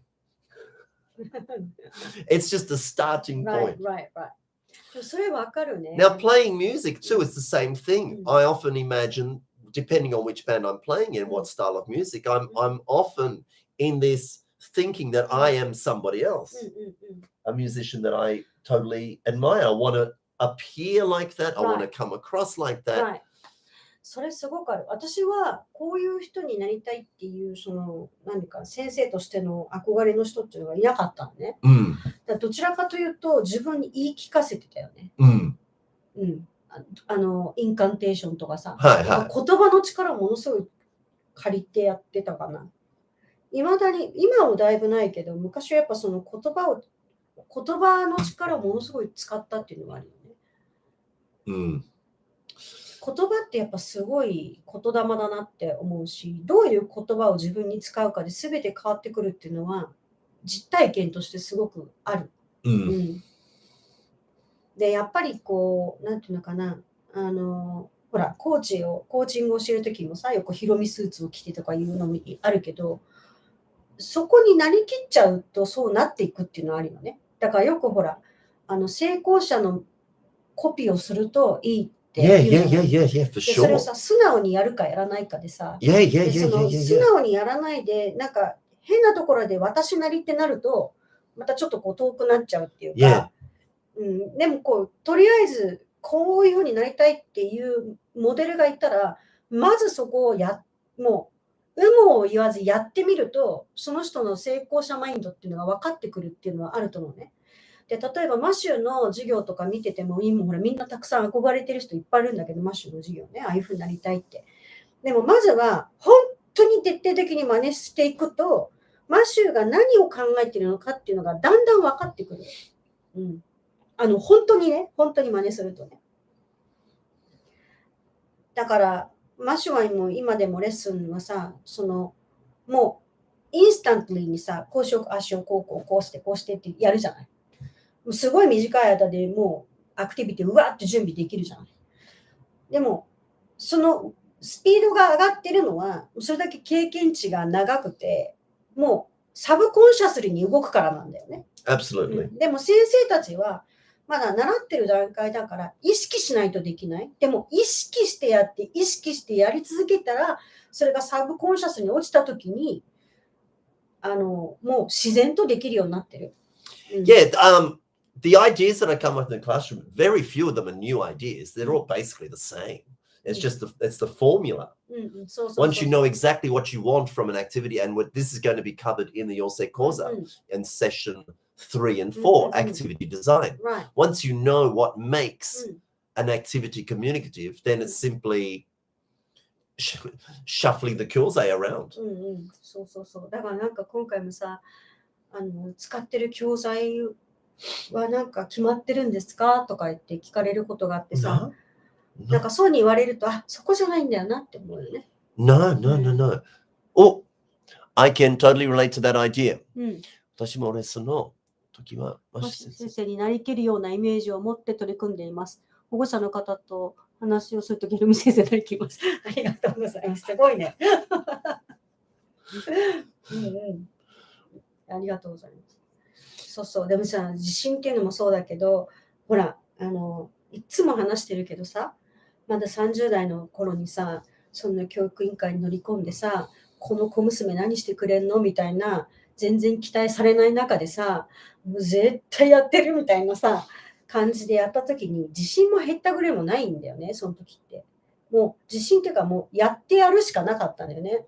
It's just a starting point. Now, playing music too is the same thing. I often imagine, depending on which band I'm playing in, what style of music, I'm often in this thinking that I am somebody else, a musician that I totally admire. I want to appear like that. I want to come across like that.
それすごくある。私はこういう人になりたいっていう何か先生としての憧れの人っていうのがいなかったのね。だどちらかというと自分に言い聞かせてたよね。インカンテーションとかさ、言葉の力をものすごい借りてやってたかな。今もだいぶないけど、昔はやっぱその言葉の力をものすごい使ったっていうのがあるよね。言葉ってやっぱすごい言霊だなって思うし、どういう言葉を自分に使うかで全て変わってくるっていうのは実体験としてすごくある。で、やっぱりなんていうのかな、ほら、コーチングを教えるときもさ、よくヒロミスーツを着てとかいうのもあるけど、そこになりきっちゃうとそうなっていくっていうのはあるよね。だからよくほら、成功者のコピーをするといいって。
for sure.
それをさ、素直にやるかやらないかでさ、素直にやらないで、なんか変なところで私なりってなると、またちょっと遠くなっちゃうっていうか、でもとりあえずこういうふうになりたいっていうモデルがいたら、まずそこをもう有無を言わずやってみると、その人の成功者マインドっていうのが分かってくるっていうのはあると思うね。で、例えばマシューの授業とか見てても、今ほらみんなたくさん憧れてる人いっぱいいるんだけど、マシューの授業ね、ああいう風になりたいって。でもまずは本当に徹底的に真似していくと、マシューが何を考えているのかっていうのがだんだん分かってくる。本当にね、本当に真似するとね。だから、マシュワイも今でもレッスンはさ、もう、インスタントリーにさ、こうしよう、ああしよう、こうしてってやるじゃない。すごい短い間でもう、アクティビティうわーって準備できるじゃない。でも、そのスピードが上がってるのは、それだけ経験値が長くて、もう、サブコンシャスに動くからなんだよね。
Absolutely.
でも先生たちは、まだ習ってる段階だから意識しないとできない。でも意識してやって意識してやり続けたらそれがサブコンシャスに落ちたときにもう自然とできるようになってる。
Yeah, the ideas that I come up in the classroom, very few of them are new ideas. They're all basically the same. It's just it's the formula. Once you know exactly what you want from an activity, and what this is going to be covered in the Yosei Koza in session 3 and 4, activity design.
Right.
Once you know what makes an activity communicative, then it's simply shuffling the Kyosei around.
そう。だからなんか今回もさ、使ってる教材はなんか決まってるんですかとか言って聞かれることがあってさ、なんかそうに言われると、あ、そこじゃないんだよなって思うよね。
No. Oh, I can totally relate to that idea. 私もレッスンの時は
先生になりきるようなイメージを持って取り組んでいます。保護者の方と話をするとき、ひろみ先生になりきます。ありがとうございます。すごいね。ありがとうございます。そう。でもさ、自信っていうのもそうだけど、ほら、いつも話してるけどさ、まだ30代の頃にさ、そんな教育委員会に乗り込んでさ、この小娘何してくれんのみたいな、全然期待されない中でさ、もう絶対やってるみたいなさ、感じでやった時に自信も減ったぐらいもないんだよね、その時って。もう自信っていうかもうやってやるしかなかったんだよね。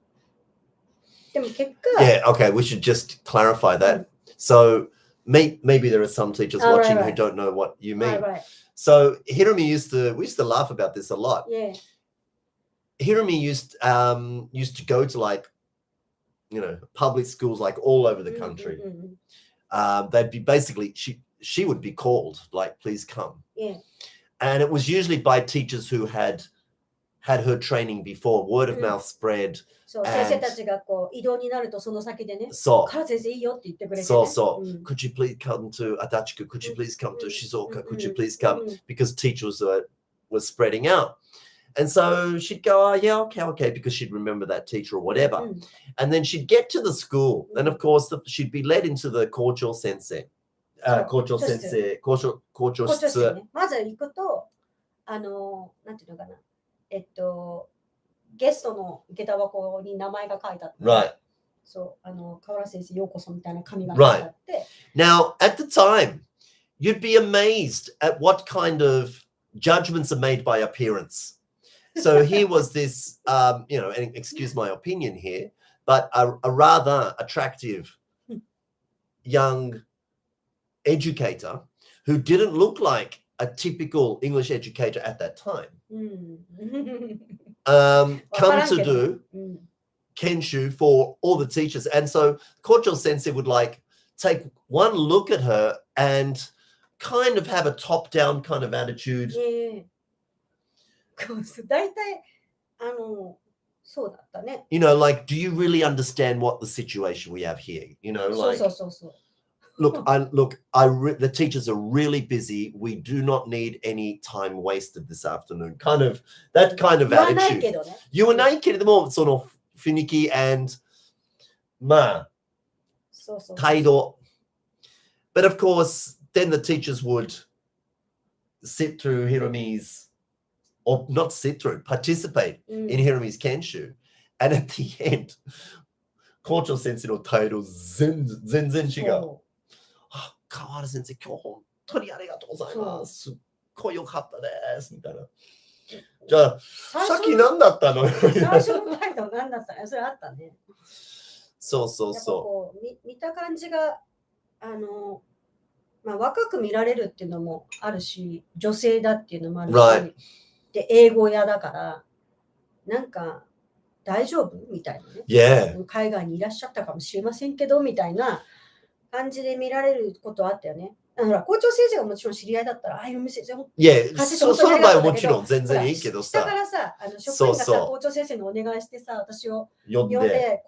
でも結果。
Yeah, okay, we should just clarify that. So maybe there are some teachers watching who don't know what you mean.
Right.
So Hiromi we used to laugh about this a lot.
Yeah.
Hiromi used to go to like, public schools like all over the country. They'd be basically she would be called like, please come.
Yeah.
And it was usually by teachers who had her training before. Word of mouth spread.
そう、先生たちがこう移動になるとその先でね、から先生いいよって言ってくれて、ね。
そう。Could you please come to Adachiku? Could you please come to Shizuoka? Could you please come? Because teachers were spreading out. And so she'd go, oh, yeah, okay, because she'd remember that teacher or whatever. And then she'd get to the school. And of course, she'd be led into the Kocho sensei. Kocho sensei.
まず行くと、なんていうのかな。ゲストの下駄箱に名前が書いてあって、
Right.
そう、河原先生ようこそみたいな紙が書いてあって。
Now, at the time, you'd be amazed at what kind of judgments are made by appearance. So here was this, and excuse my opinion here, but a rather attractive young educator who didn't look like a typical English educator at that time. Come to do Kenshu for all the teachers. And so Kocho Sensei would take one look at her and kind of have a top-down kind of attitude.
大体そうだったね。
Like, do you really understand what the situation we have here? Like,
そう。
Look, the teachers are really busy. We do not need any time wasted this afternoon. That kind of attitude. 言わないけれども、その雰囲気 and 態度。But of course, then the teachers would sit through Hiromi's, or not sit through, participate in Hiromi's Kenshu. And at the end, Kocho Sensei の態度全然違う。河原先生、今日本当にありがとうございます。すっごい良かったです。みたいな。じゃあ、さっき何だったの？
最初の態度何だったの？それあったね。
そうそう
やっぱ
そ
こう見た感じが若く見られるっていうのもあるし、女性だっていうのもあるし、
Right.
で英語屋だからなんか大丈夫みたいなね。
う。Yeah.
海外にいらっしゃったかもしれませんけどみたいな感じで見られることあったよね。ほら校長先生がもちろん知り合いだったら、ああいう店全部。
Yeah. その場合はもちろん全然いいけどさ。
だからさ、職員がさ、校長先生にお願いしてさ、私を呼んで、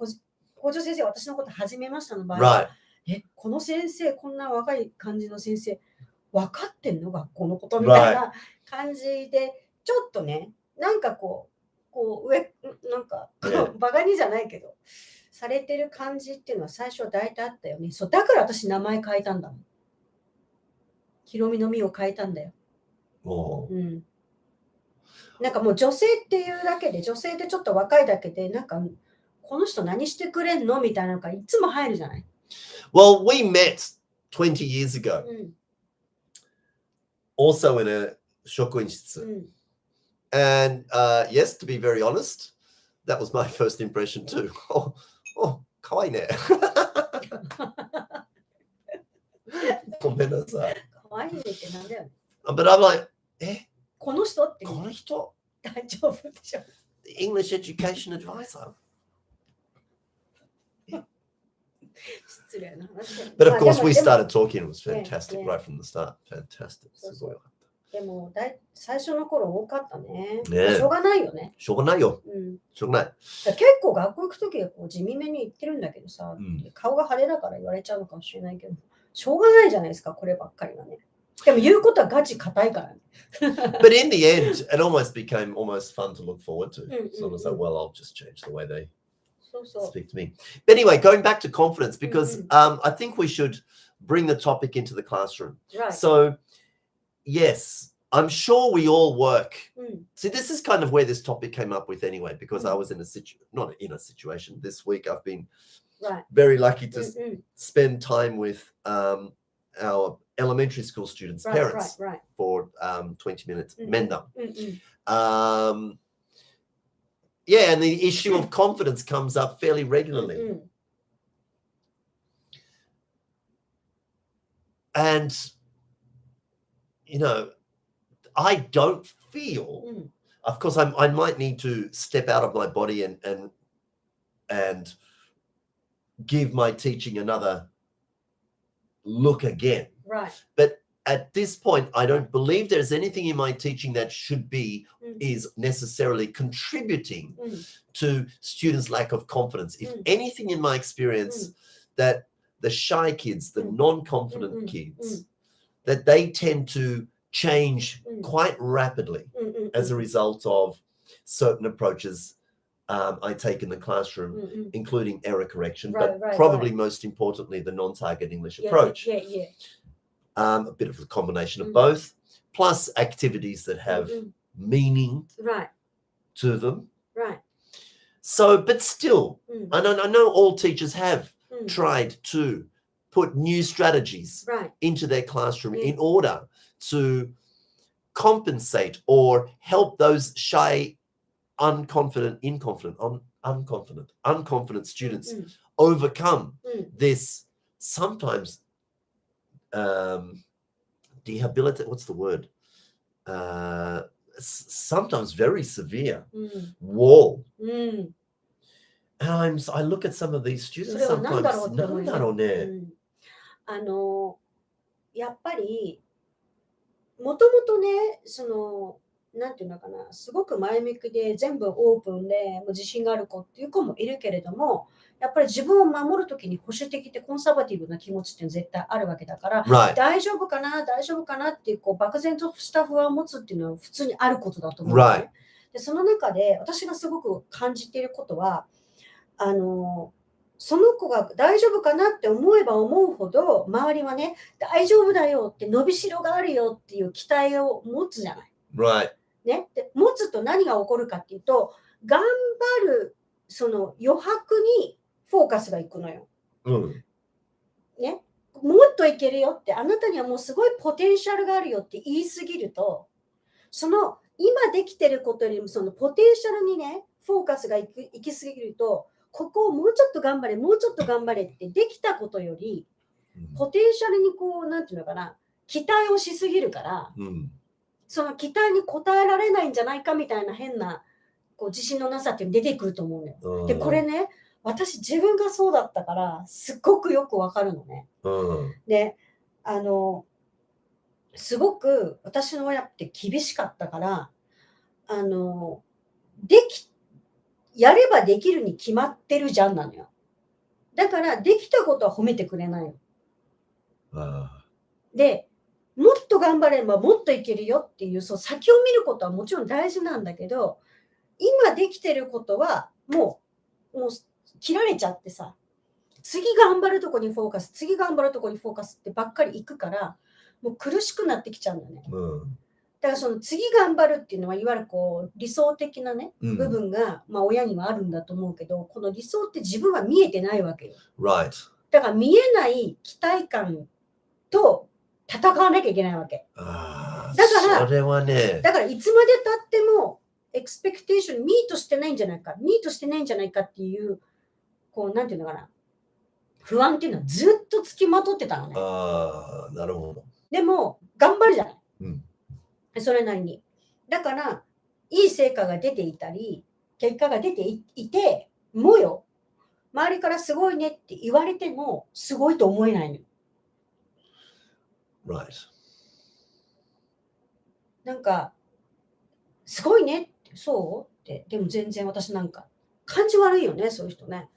校長先生、私のこと始めましたの場合は、この先生、こんな若い感じの先生、分かってんの学校のことみたいな感じで、ちょっとね、なんかなんか、バカにじゃないけど、されてる感じっていうのは最初は大体あったよね。そう、だから私名前変えたんだもん。ひろみのみを変えたんだよ。なんかもう女性っていうだけで、女性でちょっと若いだけで、なんかこの人何してくれんのみたいなのがいつも入るじゃない。
Well, we met 20 years ago. Also in a 職員室. And yes, to be very honest, that was my first impression too. Oh, かわいいね。ごめんなさい。
かわいいねってなんだよね。
But I'm like,
この人って
この人
大丈夫でしょ。
The English education advisor.
失礼な話。
But of course, we started talking. It was fantastic right from the start. Fantastic. すごいよかった。
でも最初の頃多かったね。
ね。
しょうがないよね。
しょうがないよ。しょうがない。
結構学校行くときは地味めに言ってるんだけどさ、顔が派手だから言われちゃうのかもしれないけど、しょうがないじゃないですか、こればっかりはね。でも言うことはガチ硬いからね。
But in the end, it almost became almost fun to look forward to. So I was like, well, I'll just change the way they speak to me. But anyway, going back to confidence, because I think we should bring the topic into the classroom.
Right.
So, yes, I'm sure we all work. See, this is kind of where this topic came up with anyway, because I was not in a situation. This week I've been very lucky to spend time with our elementary school students' parents for 20 minutes. Menda. Yeah, and the issue of confidence comes up fairly regularly. And, you know, I don't feel, of course, I might need to step out of my body and give my teaching another look again.
Right.
But at this point, I don't believe there's anything in my teaching that is necessarily contributing to students' lack of confidence. If anything in my experience, that the shy kids, the non-confident kids, that they tend to change quite rapidly as a result of certain approaches I take in the classroom, including error correction, but probably most importantly, the non-target English approach. A bit of a combination of both, plus activities that have meaning to them.
Right.
So, but still, I know all teachers have tried to put new strategies into their classroom in order to compensate or help those shy, unconfident students overcome this sometimes debilitating, what's the word? Sometimes very severe wall. And I look at some of these students sometimes. なんだろうね。
やっぱりもともとね、なんていうのかな、すごく前向きで全部オープンでもう自信がある子っていう子もいるけれども、やっぱり自分を守るときに保守的でコンサバティブな気持ちって絶対あるわけだから、大丈夫かなっていう漠然とした不安を持つっていうのは普通にあることだと思う、ね。でその中で私がすごく感じていることは、その子が大丈夫かなって思えば思うほど周りはね、大丈夫だよって伸びしろがあるよっていう期待を持つじゃない。ね、で持つと何が起こるかっていうと、頑張るその余白にフォーカスがいくのよ。ね、もっといけるよって、あなたにはもうすごいポテンシャルがあるよって言いすぎると、その今できてることよりもそのポテンシャルにね、フォーカスが行き過ぎると、ここをもうちょっと頑張れ、もうちょっと頑張れってできたことより、ポテンシャルにこう、なんていうのかな、期待をしすぎるから、その期待に応えられないんじゃないかみたいな変なこう自信のなさっていうの出てくると思うのよ。で、これね、私自分がそうだったから、すっごくよくわかるのね。で、すごく私の親って厳しかったから、やればできるに決まってるじゃんなのよ。だから、できたことは褒めてくれないの。で、もっと頑張ればもっといけるよっていう、そう先を見ることはもちろん大事なんだけど、今できてることはもう切られちゃってさ、次頑張るとこにフォーカス、次頑張るとこにフォーカスってばっかりいくから、もう苦しくなってきちゃうんだよね。だからその次頑張るっていうのは、いわゆるこう理想的なね、部分が、まあ親にはあるんだと思うけど、この理想って自分は見えてないわけよ。だから見えない期待感と戦わなきゃいけないわけ。だから、
それはね、
だからいつまで経ってもエクスペクテーションミートしてないんじゃないかっていう、こうなんていうのかな、不安っていうのはずっとつきまとってたのね。
なるほど。
でも頑張るじゃない。それなりに。だから、いい成果が出ていたり、結果が出ていて、もうよ、周りからすごいねって言われても、すごいと思えないの。なんか、すごいねって、そうって、でも全然私なんか、感じ悪いよね、そういう人ね。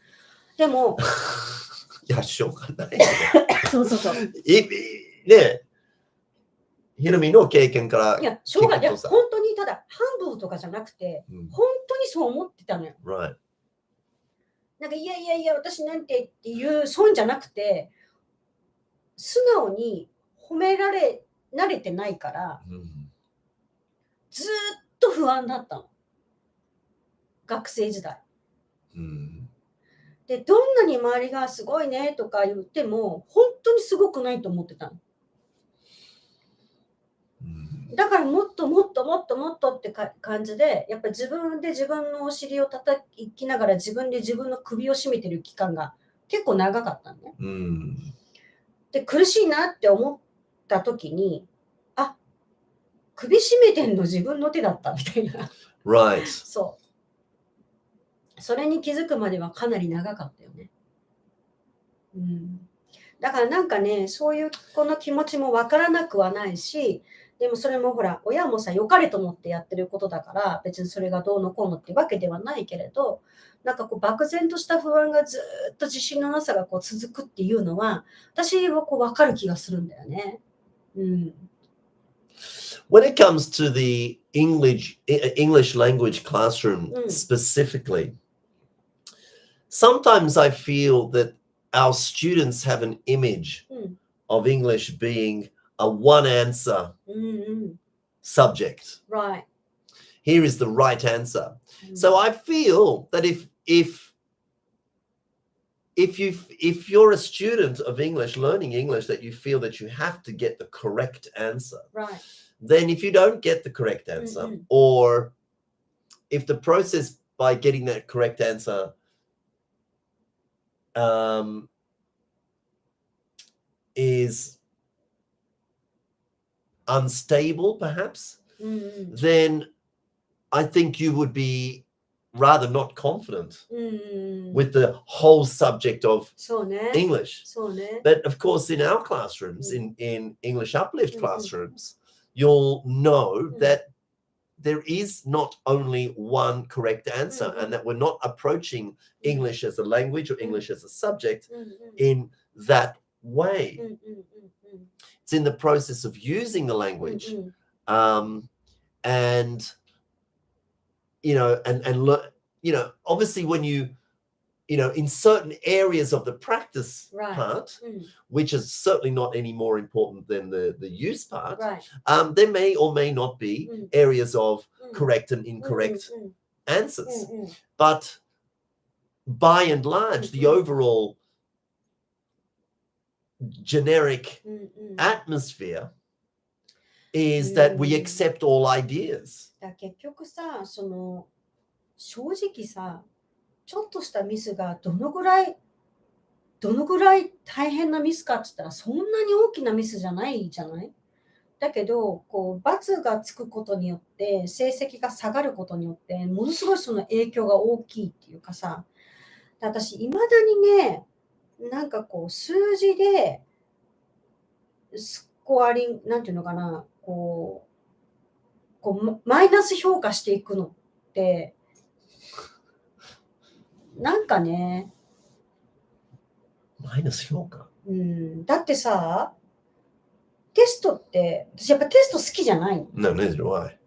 でも、
いや、しょうがない。
そう。
ね、ひろみの経験から。
いや、しょうがない。本当にただ、半分とかじゃなくて、本当にそう思ってたのよ。なんか、いや、私なんてっていう、そうじゃなくて、素直に褒められ慣れてないから、ずっと不安だったの。学生時代。で、どんなに周りがすごいねとか言っても、本当にすごくないと思ってたの。だからもっとって感じで、やっぱり自分で自分のお尻を叩きながら自分で自分の首を絞めてる期間が結構長かったのね。で、苦しいなって思った時に、あ、首絞めてんの自分の手だったみたいな。そう。それに気づくまではかなり長かったよね。だからなんかね、そういうこの気持ちもわからなくはないし、でもそれもほら、親もさ、良かれと思ってやってることだから、別にそれがどうのこうのってわけではないけれど、なんかこう漠然とした不安がずっと自信のなさがこう続くっていうのは、私はこう分かる気がするんだよね。
When it comes to the English language classroom specifically, sometimes I feel that our students have an image of English being a one answer subject. Here is the right answer. So I feel that if you're a student of English, learning English, that you feel that you have to get the correct answer, then if you don't get the correct answer, or if the process by getting that correct answer is unstable, perhaps, then I think you would be rather not confident with the whole subject of English. But of course, in our classrooms, in English Uplift classrooms, you'll know that there is not only one correct answer, and that we're not approaching English as a language or English as a subject in that way. It's in the process of using the language, and obviously when you in certain areas of the practice part, which is certainly not any more important than the use part, there may or may not be areas of correct and incorrect answers. But by and large, the overall generic atmosphere is that we accept all ideas.
だ結局さ、正直さ、ちょっとしたミスがどのぐらい大変なミスかって言ったらそんなに大きなミスじゃないじゃない？だけど、罰がつくことによって、成績が下がることによって、ものすごいその影響が大きいっていうかさ、私、いまだにね、なんか数字で、スコアリング、なんていうのかな、マイナス評価していくのって、なんかね、
マイナス評価。
だってさ、テストって、私やっぱテスト好きじゃないの。
No, neither do I.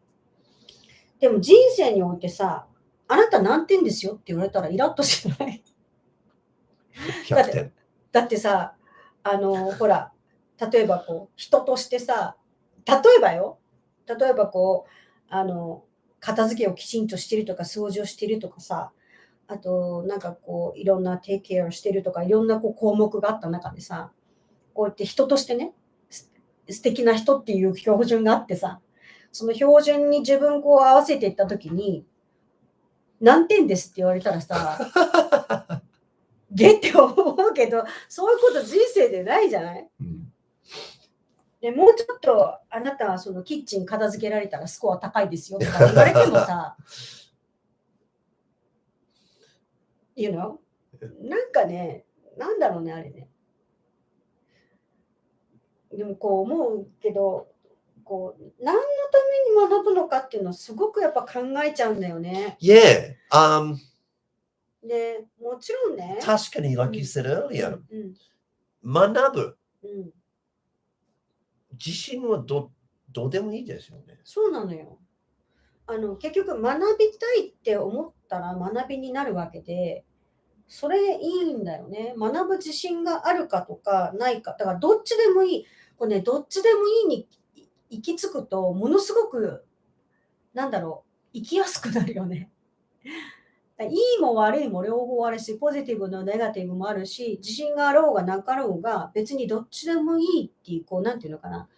でも人生においてさ、あなた何点ですよって言われたらイラッとしない。
100点。
だってさ、ほら、例えば人としてさ、例えば片付けをきちんとしてるとか、掃除をしてるとかさ、あと、なんかいろんなテイクケアをしてるとか、いろんな項目があった中でさ、こうやって人としてね、素敵な人っていう標準があってさ、その標準に自分合わせていったときに、何点ですって言われたらさ、ゲって思うけど、そういうこと人生でないじゃない？でもうちょっとあなたはそのキッチン片付けられたらスコア高いですよとか言われてもさ、you know? なんかね、なんだろうね、あれね。でも思うけど、何のために学ぶのかっていうのはすごくやっぱ考えちゃうんだよね。
Yeah.
で、もちろんね。
確かに、like you said earlier, 学ぶ。自信はどうでもいいですよね。
そうなのよ。結局学びたいって思ったら学びになるわけで、それいいんだよね。学ぶ自信があるかとかないか。だからどっちでもいい。どっちでもいいに行き着くと、ものすごく、生きやすくなるよね。いいも悪いも両方あるし、ポジティブのネガティブもあるし、自信があろうがなかろうが、別にどっちでもいいっていう、なんていうのかな、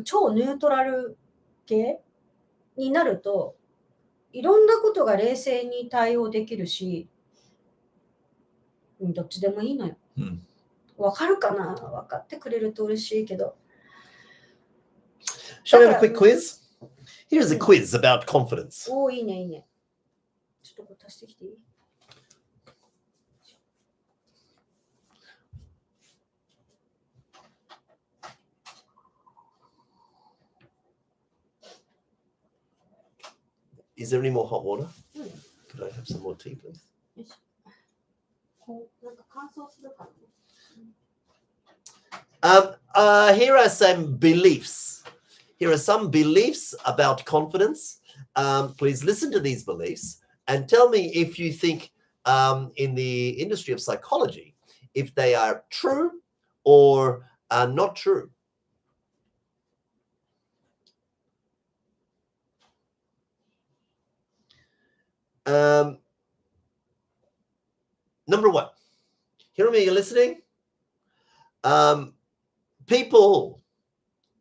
超ニュートラル系になると、いろんなことが冷静に対応できるし、どっちでもいいのよ。わかるかな？分かってくれると嬉しいけど。
Shall we have a quick quiz? Here's a quiz about confidence.
おー、いいね、いいね。ちょっと足してきていい
？Is there any more hot water? Could I have some more tea, please?
なんか乾燥するからね。
Here are some beliefs. Here are some beliefs about confidence. Please listen to these beliefs and tell me if you think in the industry of psychology, if they are true or are not true. Number one, Hiromi, you're listening? People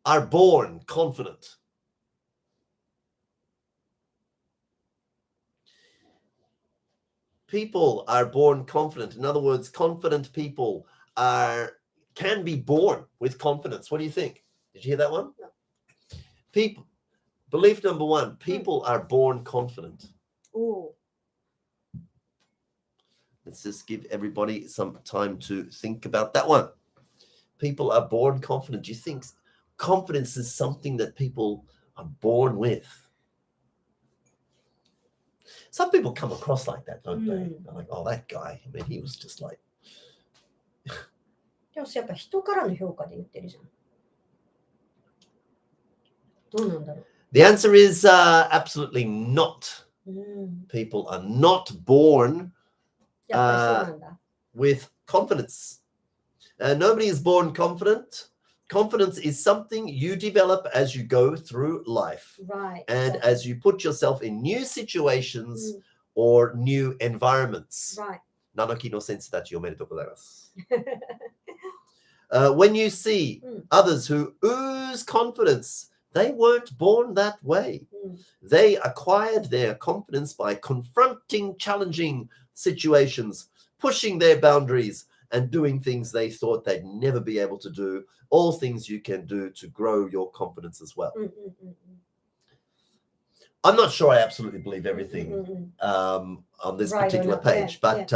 are born confident. People are born confident. In other words, confident people can be born with confidence. What do you think? Did you hear that one?
No.
Belief number one, people are born confident.
Ooh.
Let's just give everybody some time to think about that one. People are born confident. Do you think confidence is something that people are born with? Some people come across like that, don't they? They're like, oh, that guy, I mean, he was just like...
でもやっぱ人からの評価で言ってるじゃん。どうなんだろう。
The answer is absolutely not. People are not born with confidence. Nobody is born confident. Confidence is something you develop as you go through life.
Right.
And as you put yourself in new situations or new environments.
Right.
Nanaki no sense tachi omedetou gozaimasu. When you see others who ooze confidence, they weren't born that way. They acquired their confidence by confronting challenging situations, pushing their boundaries, and doing things they thought they'd never be able to do, all things you can do to grow your confidence as well. I'm not sure I absolutely believe everything on this particular page, but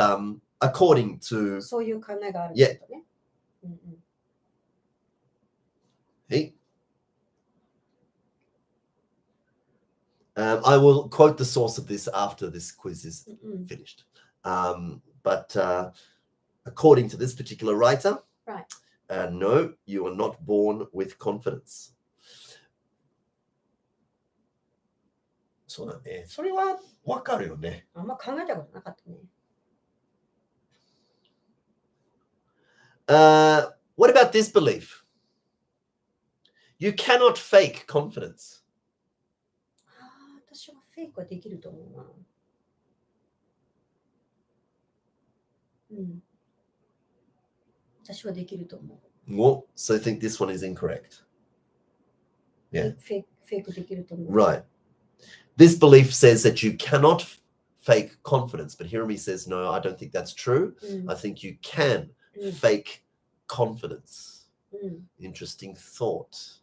according to...
そういう考えがあるんですよね。
Hey. I will quote the source of this after this quiz is finished. But according to this particular writer,
right.
No, you are not born with confidence. そうだね。それはわかるよね。
あんま考えたことなかったね。
What about this belief? You cannot fake confidence.
私はフェイクはできると思うな。私はできると思う。
Well, so I think this one is incorrect. Yeah.
フェイクできると思う。
Right. This belief says that you cannot fake confidence, but Hiromi says, no, I don't think that's true. I think you can fake confidence. Interesting thought.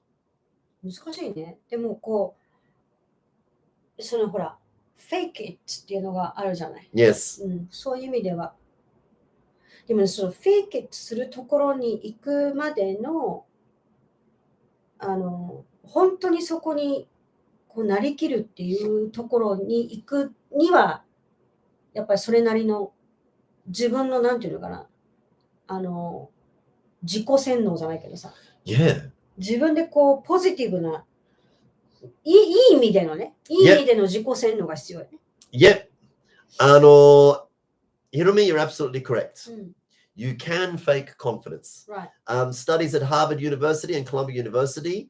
難しいね。でもこう、そのほら、fake it っていうのがあるじゃない。
Yes.
そういう意味では。でも、その fake it するところに行くまでの、本当にそこにこうなりきるっていうところに行くには、やっぱりそれなりの自分のなんていうのかな、自己洗脳じゃないけどさ。
Yeah.
自分でこうポジティブな、いい意味でのね、いい意味での自己洗脳が必要よね。
Yep. Hiromi, you're absolutely correct. You can fake confidence.
Right.
Studies at Harvard University and Columbia University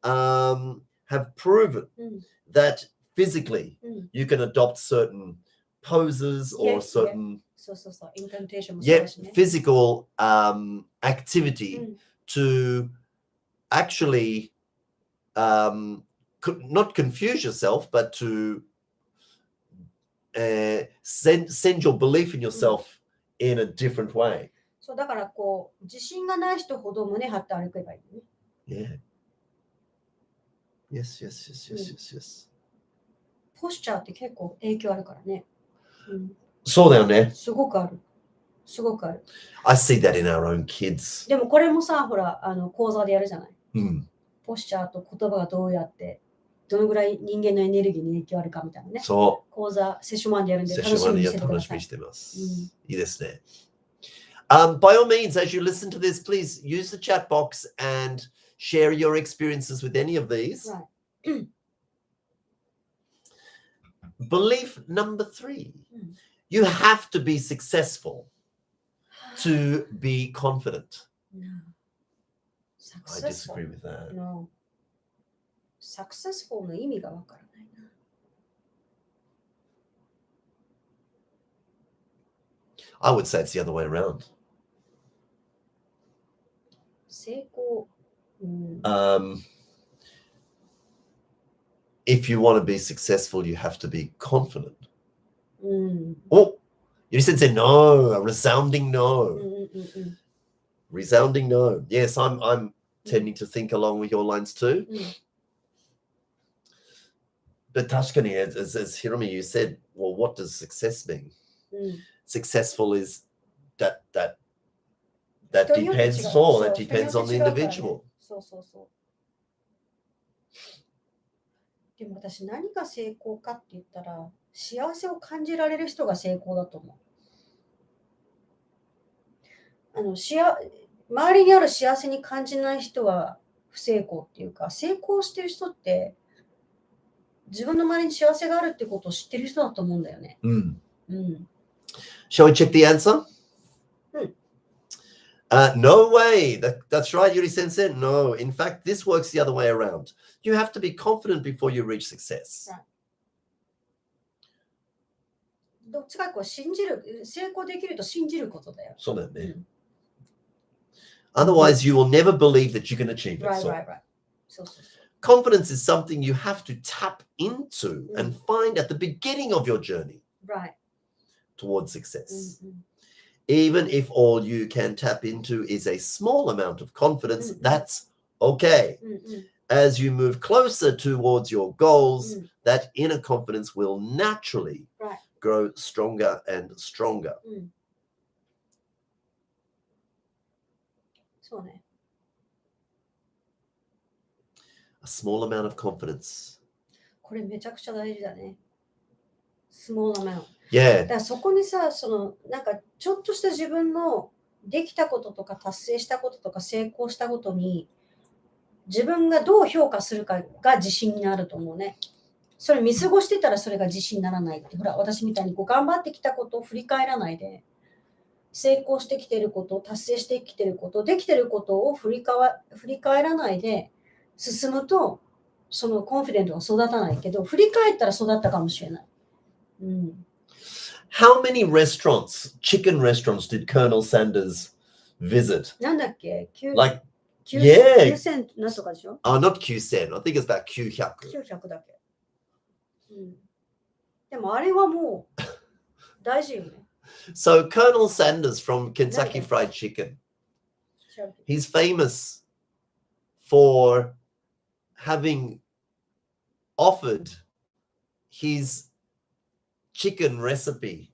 have proven that physically you can adopt certain poses or certain
incantation
physical activity to actually not confuse yourself, but to send your belief in yourself in a different way.
そうだからこう自信がない人ほど胸張って歩けばいいね。
Yeah. Yes.
ポスチャーって結構影響あるからね。
そうだよね。
すごくある。すごくある。
I see that in our own kids.
でもこれもさ、ほら、講座でやるじゃない。ポスチャーと言葉がどうやって、どのぐらい人間のエネルギーに影響あるかみたいなね。
そう。
講座、セッション1でやるんで
楽しみにしてください。
楽しみにしてます。
いいですね。By all means, as you listen to this, please use the chat box and share your experiences with any of these.
Right.
Belief number 3. You have to be successful to be confident.
No.
I disagree with that.
No. Successful の意味がわからないな。
I would say it's the other way around.
成功。
If you want to be successful, you have to be confident. Oh, you said no, a resounding no. Resounding no. Yes, I'm tending to think along with your lines too. But Tashkani, as Hiromi, you said, well, what does success mean? Successful is that depends on the individual.
でも私何が成功かって言ったら幸せを感じられる人が成功だと思う。周りにある幸せに感じない人は不成功っていうか、成功してる人って自分の周りに幸せがあるってことを知ってる人だと思うんだよね。
Shall we check the answer? No way. That's right, Yuri Sensei. No, in fact, this works the other way around. You have to be confident before you reach success.
どっちかこう信じる、成功できると信じることだよ。
そうだよね。Otherwise, you will never believe that you can achieve it.
Right. そう。
confidence is something you have to tap into and find at the beginning of your journey towards success. Even if all you can tap into is a small amount of confidence, that's okay. As you move closer towards your goals, that inner confidence will naturally grow stronger and stronger.
そうね。
A small amount of confidence.
これめちゃくちゃ大事だね。small amount。Yeah. だからそこにさ、なんかちょっとした自分のできたこととか達成したこととか成功したことに自分がどう評価するかが自信になると思うね。それ見過ごしてたらそれが自信にならないって。ほら、私みたいに頑張ってきたことを振り返らないで、成功してきてること、達成してきてること、できてることを振り返らないで進むと、そのコンフィデントが育たないけど、振り返ったら育ったかもしれない。
How many restaurants, chicken restaurants, did Colonel Sanders visit?
なんだっけ
Like,
9000なんとかでしょ
not 9000. I think it's about 900.
900だけ。でもあれはもう大事よね。
So Colonel Sanders from Kentucky Fried Chicken, he's famous for having offered his chicken recipe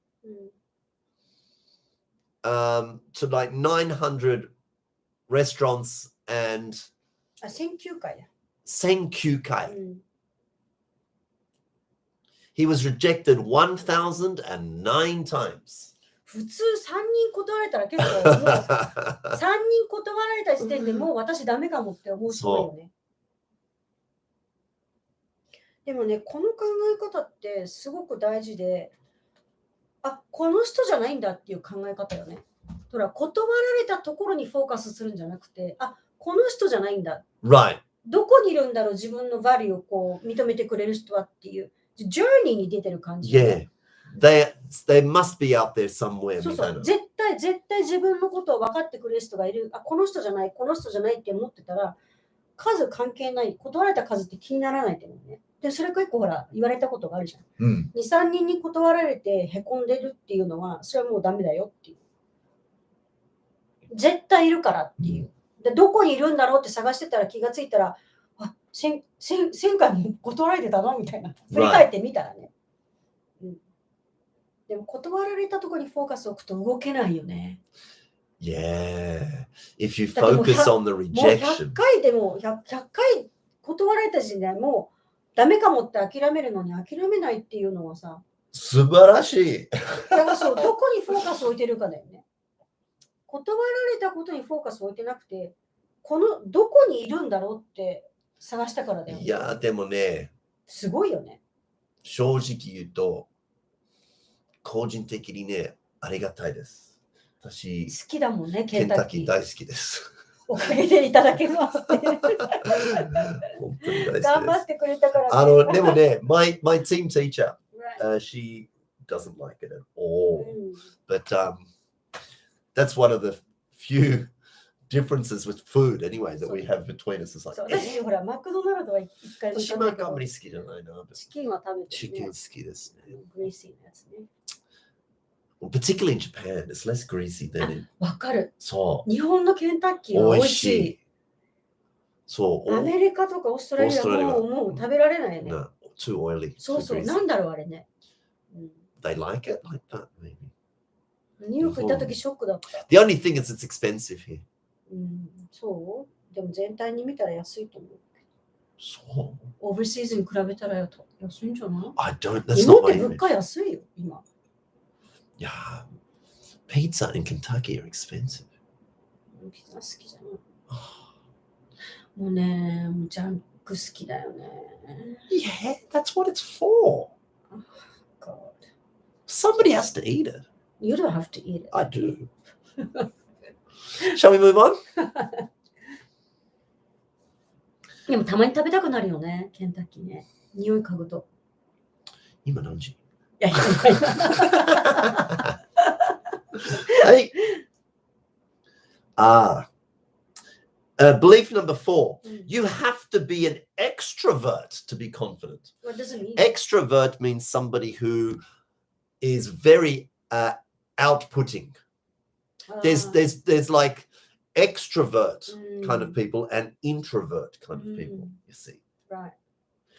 to like 900 restaurants and
1009回だ。
1009回. He was rejected 1009 times.
普通3人断られたら結構もう3人断られた時点でもう私ダメかもって思う人多いよね。でもね、この考え方ってすごく大事で、この人じゃないんだっていう考え方よね。ほら、断られたところにフォーカスするんじゃなくて、この人じゃないんだ。
Right.
どこにいるんだろう、自分のバリューをこう認めてくれる人はっていう、ジャーニーに出てる感じ。
Yeah. They must be out there somewhere.
そうそう、絶対自分のことを分かってくれる人がいる。この人じゃない、この人じゃないって思ってたら、数関係ない。断られた数って気にならないと思うね。で、それ結構ほら、言われたことがあるじゃん。2、3人に断られてへこんでるっていうのは、それはもうダメだよっていう。絶対いるからっていう。で、どこにいるんだろうって探してたら気がついたら、1000回も断られてたのみたいな。振り返ってみたらね。でも断られたところにフォーカスを置くと動けないよね。
Yeah. If you focus on the rejection.
100回でも100回断られた時点でもうダメかもって諦めるのに諦めないっていうのはさ。
素晴らしい。
だからそう、どこにフォーカスを置いてるかだよね。断られたことにフォーカスを置いてなくて、どこにいるんだろうって探したからだよね。
いや、でもね、
すごいよね。
正直言うと、個人的にね、ありがたいです。私、
好きだもんね、
ケンタッキー大好きです。
おかげでいただけますって。
本当に大好きです。
頑張ってくれたから、
ね。でもね、my team teacher, she doesn't like it at all. But that's one of the few differences with food anyway that we have between us. It's like,
私、ほら、マクドナルドは一回
私もあんまり好きじゃないな。
チキンは食べてる、ね。
チキン好きですね。
グリーシーなやつね。
Particularly in Japan, it's less greasy than in.
わかる。
そう。
日本のケンタッキーは美味しい。
そう。
アメリカとかオーストラリアはもう食べられないね。
Too oily.
そうそう。なんだろうあれね。
They like it like that, maybe.
ニューヨーク行った時ショックだった。
The only thing is it's expensive here.
そうでも全体に見たら安いと思う。
そう。
オーバーシーズンに比べたら安いんじゃない
I don't, that's
日本
not
って
my
物価安いよ、今。
いや、pizza in Kentucky are expensive.
ピザ好きじゃない。もうね、ジャンク好きだよね。
Yeah, that's what it's for.
God.
Somebody has to eat it.
You don't have to eat it.
I do. Shall we move on?
でもたまに食べたくなるよね、ケンタッキーね。匂い嗅ぐと。
今何時？
いや、
はい。Belief number 4. You have to be an extrovert to be confident.
What does it mean?
Extrovert means somebody who is very outputting. There's like extrovert kind of people and introvert kind of people, you see.
Right.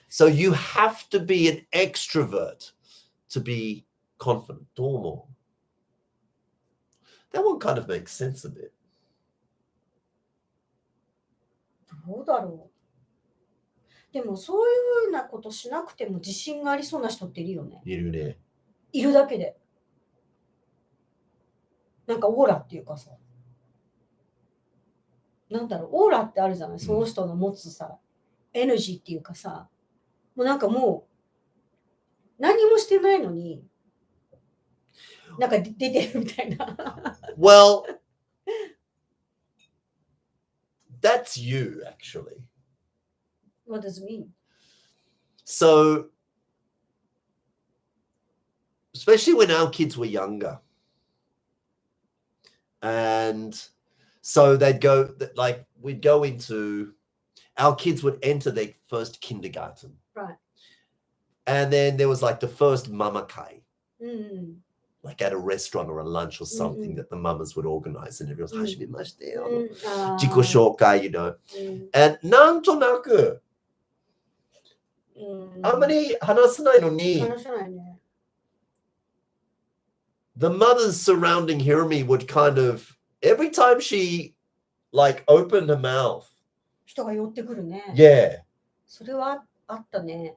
So you have to be an extrovert to be confident. どうも。That one kind of makes sense a bit.
どうだろう。でもそういうふうなことしなくても自信がありそうな人っているよね。
いるね。
いるだけで。なんかオーラっていうかさ。なんだろう、オーラってあるじゃない、その人の持つさ、エネルギーっていうかさ、もうなんかもう何もしてないのに、なんか出てるみたいな。
Well, that's you actually.
What does it mean?
So, especially when our kids were younger, and so they'd go, like, we'd go into, our kids would enter their first kindergarten.
Right.
And then there was like the first mama kai,
Mm.
like at a restaurant or a lunch or something that the mamas would organize, and everyone's, jiko shoukai, you know. And なんとなく、あんまり話せないのに、
話せないね。
the mothers surrounding Hiromi would kind of, every time she like opened her mouth,
人が寄ってくるね。
yeah,
それはあったね。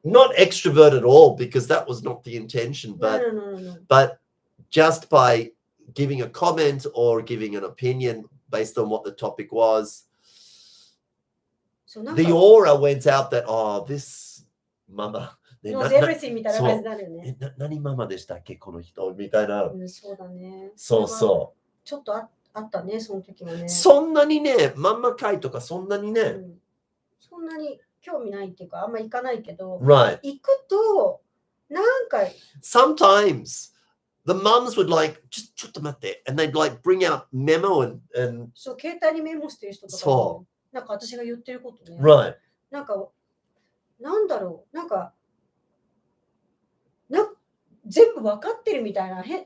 not extrovert at all because that was not the intention, but
No.
but just by giving a comment or giving an opinion based on what the topic was, the aura went out that, oh, this mama
knows everything みたいな感じになるよね。
何ママでしたっけこの人みたいな。
そうだね。
そうそう。
ちょっとあったね、その時はね。
そんなにね、ママ会とかそんなにね、
そんなに興味ないっていうか、あんま行かないけど、
right.
行くと、なんか、
sometimes the mums would like, ちょっと待って、and they'd like bring out memo and
そう、携帯にメモしてる人とか、
そう。
なんか私が言ってることね。
right.
なんか、なんだろう、なんか全部分かってるみたいな変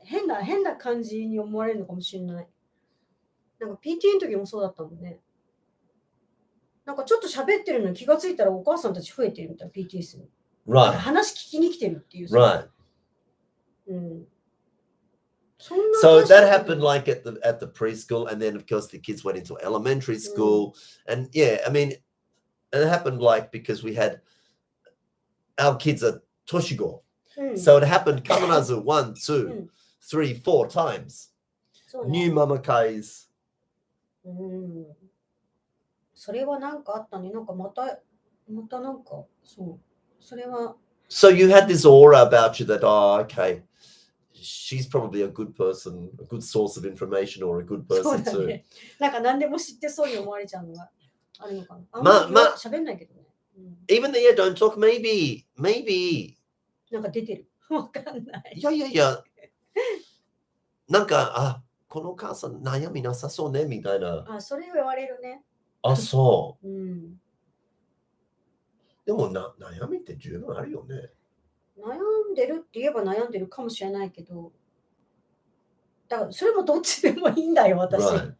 な感じに思われるのかもしれない。なんか PT の時もそうだったもんね。なんかちょっと喋ってるのに気がついたらお母さんたち増えてるみたいな PT 室に。
right.
話聞きに来てるっていう。
right.
So
that happened like at the preschool, and then of course the kids went into elementary school, and yeah, I mean, it happened like because we had our kids are Toshigo. So it happened Kamanazu 1, 2, 3, 4 times. New mama kais.
それはなんかあったね。なんかまたなんかそう。それは。
So you had this aura about you that, oh, okay, she's probably a good person, a good source of information, or a good person too.
なんか何でも知ってそうに思われちゃうのがあるのかな。あんまり喋んないけどね。
Even though you don't talk, maybe.
なんか出てる。わかんない。
いや。なんか、このお母さん悩みなさそうね、みたいな。
それ言われるね。
そう。でも悩みって十分あるよね。悩
んでるって言えば悩んでるかもしれないけど、だからそれもどっちでもいいんだよ、私。
Right.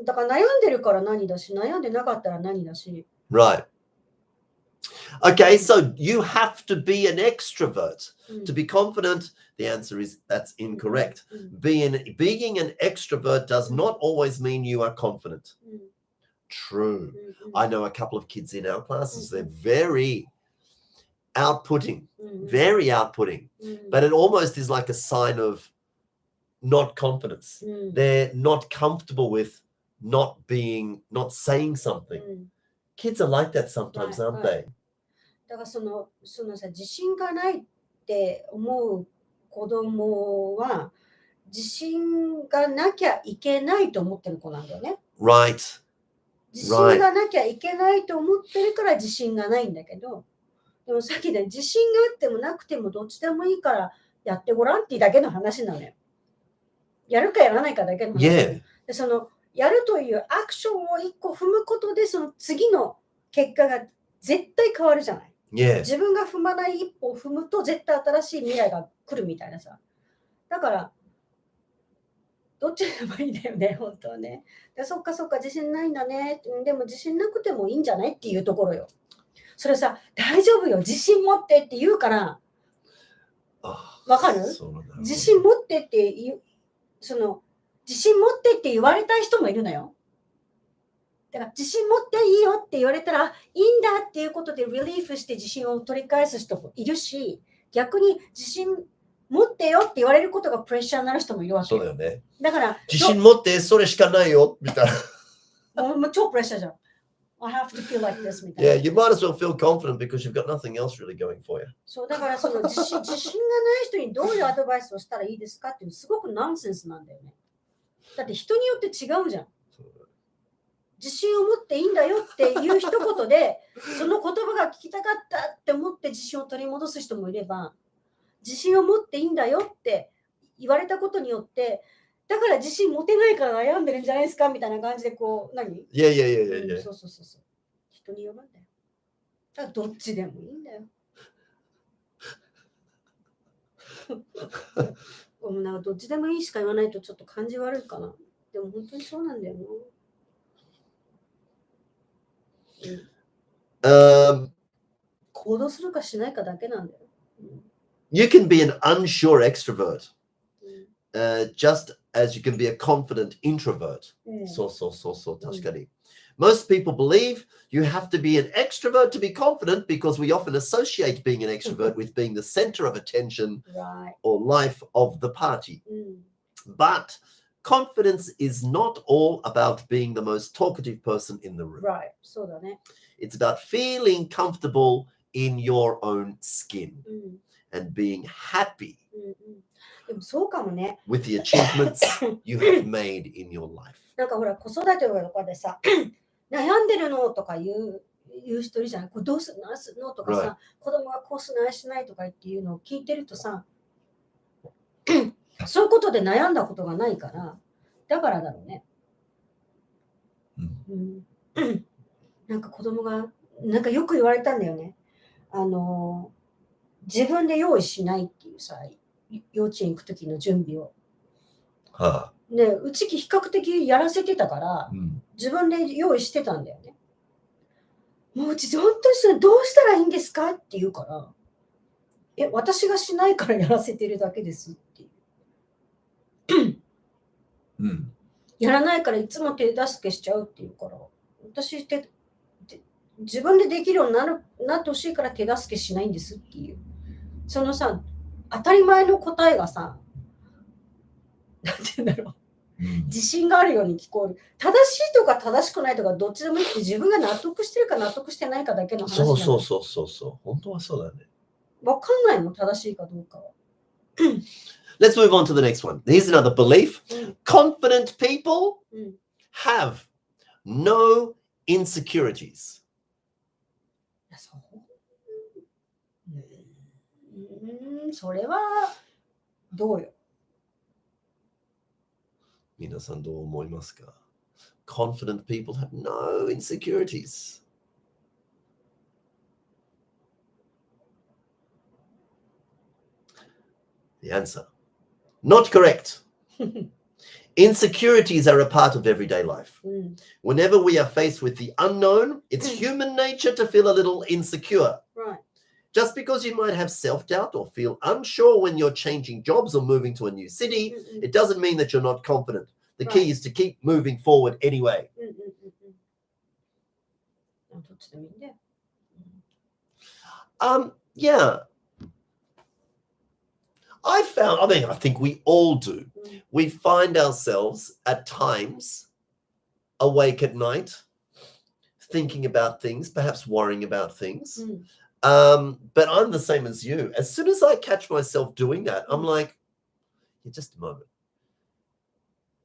だから悩んでるから何だし、悩んでなかったら何だし。
Right. Okay, so you have to be an extrovert to be confident. The answer is that's incorrect. Being an extrovert does not always mean you are confident. True. I know a couple of kids in our classes, they're very outputting, but it almost is like a sign of not confidence. They're not comfortable with not saying something. Kids are like that sometimes, aren't they?
だからそのさ、自信がないって思う子供は自信がなきゃいけないと思ってる子なんだよね。
Right.
自信がなきゃいけないと思ってるから自信がないんだけど、でもさっきで自信があってもなくてもどっちでもいいからやってごらんっていうだけの話なのよ。やるかやらないかだけの話。
Yeah.
でそのやるというアクションを一個踏むことで、その次の結果が絶対変わるじゃない。
Yeah.
自分が踏まない一歩を踏むと絶対新しい未来が来るみたいなさ。だから、どっちでもいいんだよね、本当はね。でそっかそっか、自信ないんだね。でも自信なくてもいいんじゃないっていうところよ。それさ、大丈夫よ、自信持ってって言うから、わかる？自信持ってって言う、自信持ってって言われたい人もいるのよ。だから自信持っていいよって言われたら、いいんだっていうことでリリーフして自信を取り返す人もいるし、逆に自信持ってよって言われることがプレッシャーになる人もいるわけ。
そうだよね。
だから
自信持ってそれしかないよみたいな。
もう超プレッシャーじゃん。I have to feel like this みたいな。
Yeah, you might as well feel confident because you've got nothing else really going for you.
そうだからその自信がない人にどういうアドバイスをしたらいいですかっていうのすごくナンセンスなんだよね。だって人によって違うじゃん。自信を持っていいんだよっていう一言でその言葉が聞きたかったって思って自信を取り戻す人もいれば、自信を持っていいんだよって言われたことによってだから自信持てないから悩んでるんじゃないですかみたいな感じでこう何？
いやいやいやいやいや。
そう。人によるんだよ。だからどっちでもいいんだよ。なんかどっちでもいいしか言わないとちょっと感じ悪いかな。でも本当にそうなんだよな。行動するかしないかだけなんだよ。
You can be an unsure extrovert, just as you can be a confident introvert. そう確かに。Most people believe you have to be an extrovert to be confident because we often associate being an extrovert with being the center of attention or life of the party. But confidence is not all about being the most talkative person in the room.
Right. そうだね。
It's about feeling comfortable in your own skin and being happy
でもそうかもね。
with the achievements you have made in your life.
なんかほら、子育てとかでさ、悩んでるのとか言う人いるじゃん。これどうするのとかさ、子供がこうしないしないとかっていうのを聞いてるとさ、そういうことで悩んだことがないから、だからだろうね。なんか子供が、なんかよく言われたんだよね。自分で用意しないっていうさ、幼稚園行くときの準備を。で、うち比較的やらせてたから、自分で用意してたんだよね。もううち本当にどうしたらいいんですかって言うから、私がしないからやらせてるだけですっていう。やらないからいつも手助けしちゃうって言うから、私自分でできるようになってほしいから手助けしないんですっていう。そのさ、当たり前の答えがさ、なんて言うんだろう。自信があるように聞こえる。正しいとか正しくないとかどっちでもいいって自分が納得してるか納得してないかだけの話じゃない。
そう。本当はそうだね。
わかんないもん、正しいかどうかは。
Let's move on to the next one. Here's another belief. Confident people have no insecurities.
それはどうよ。
皆さんどう思いますか？ Confident people have no insecurities. The answer, not correct. Insecurities are a part of everyday life. Whenever we are faced with the unknown, it's human nature to feel a little insecure.
Right.
Just because you might have self-doubt or feel unsure when you're changing jobs or moving to a new city, it doesn't mean that you're not confident. The key is to keep moving forward anyway. Yeah. I think we all do. We find ourselves at times awake at night, thinking about things, perhaps worrying about things. But I'm the same as you. As soon as I catch myself doing that, I'm like, just a moment.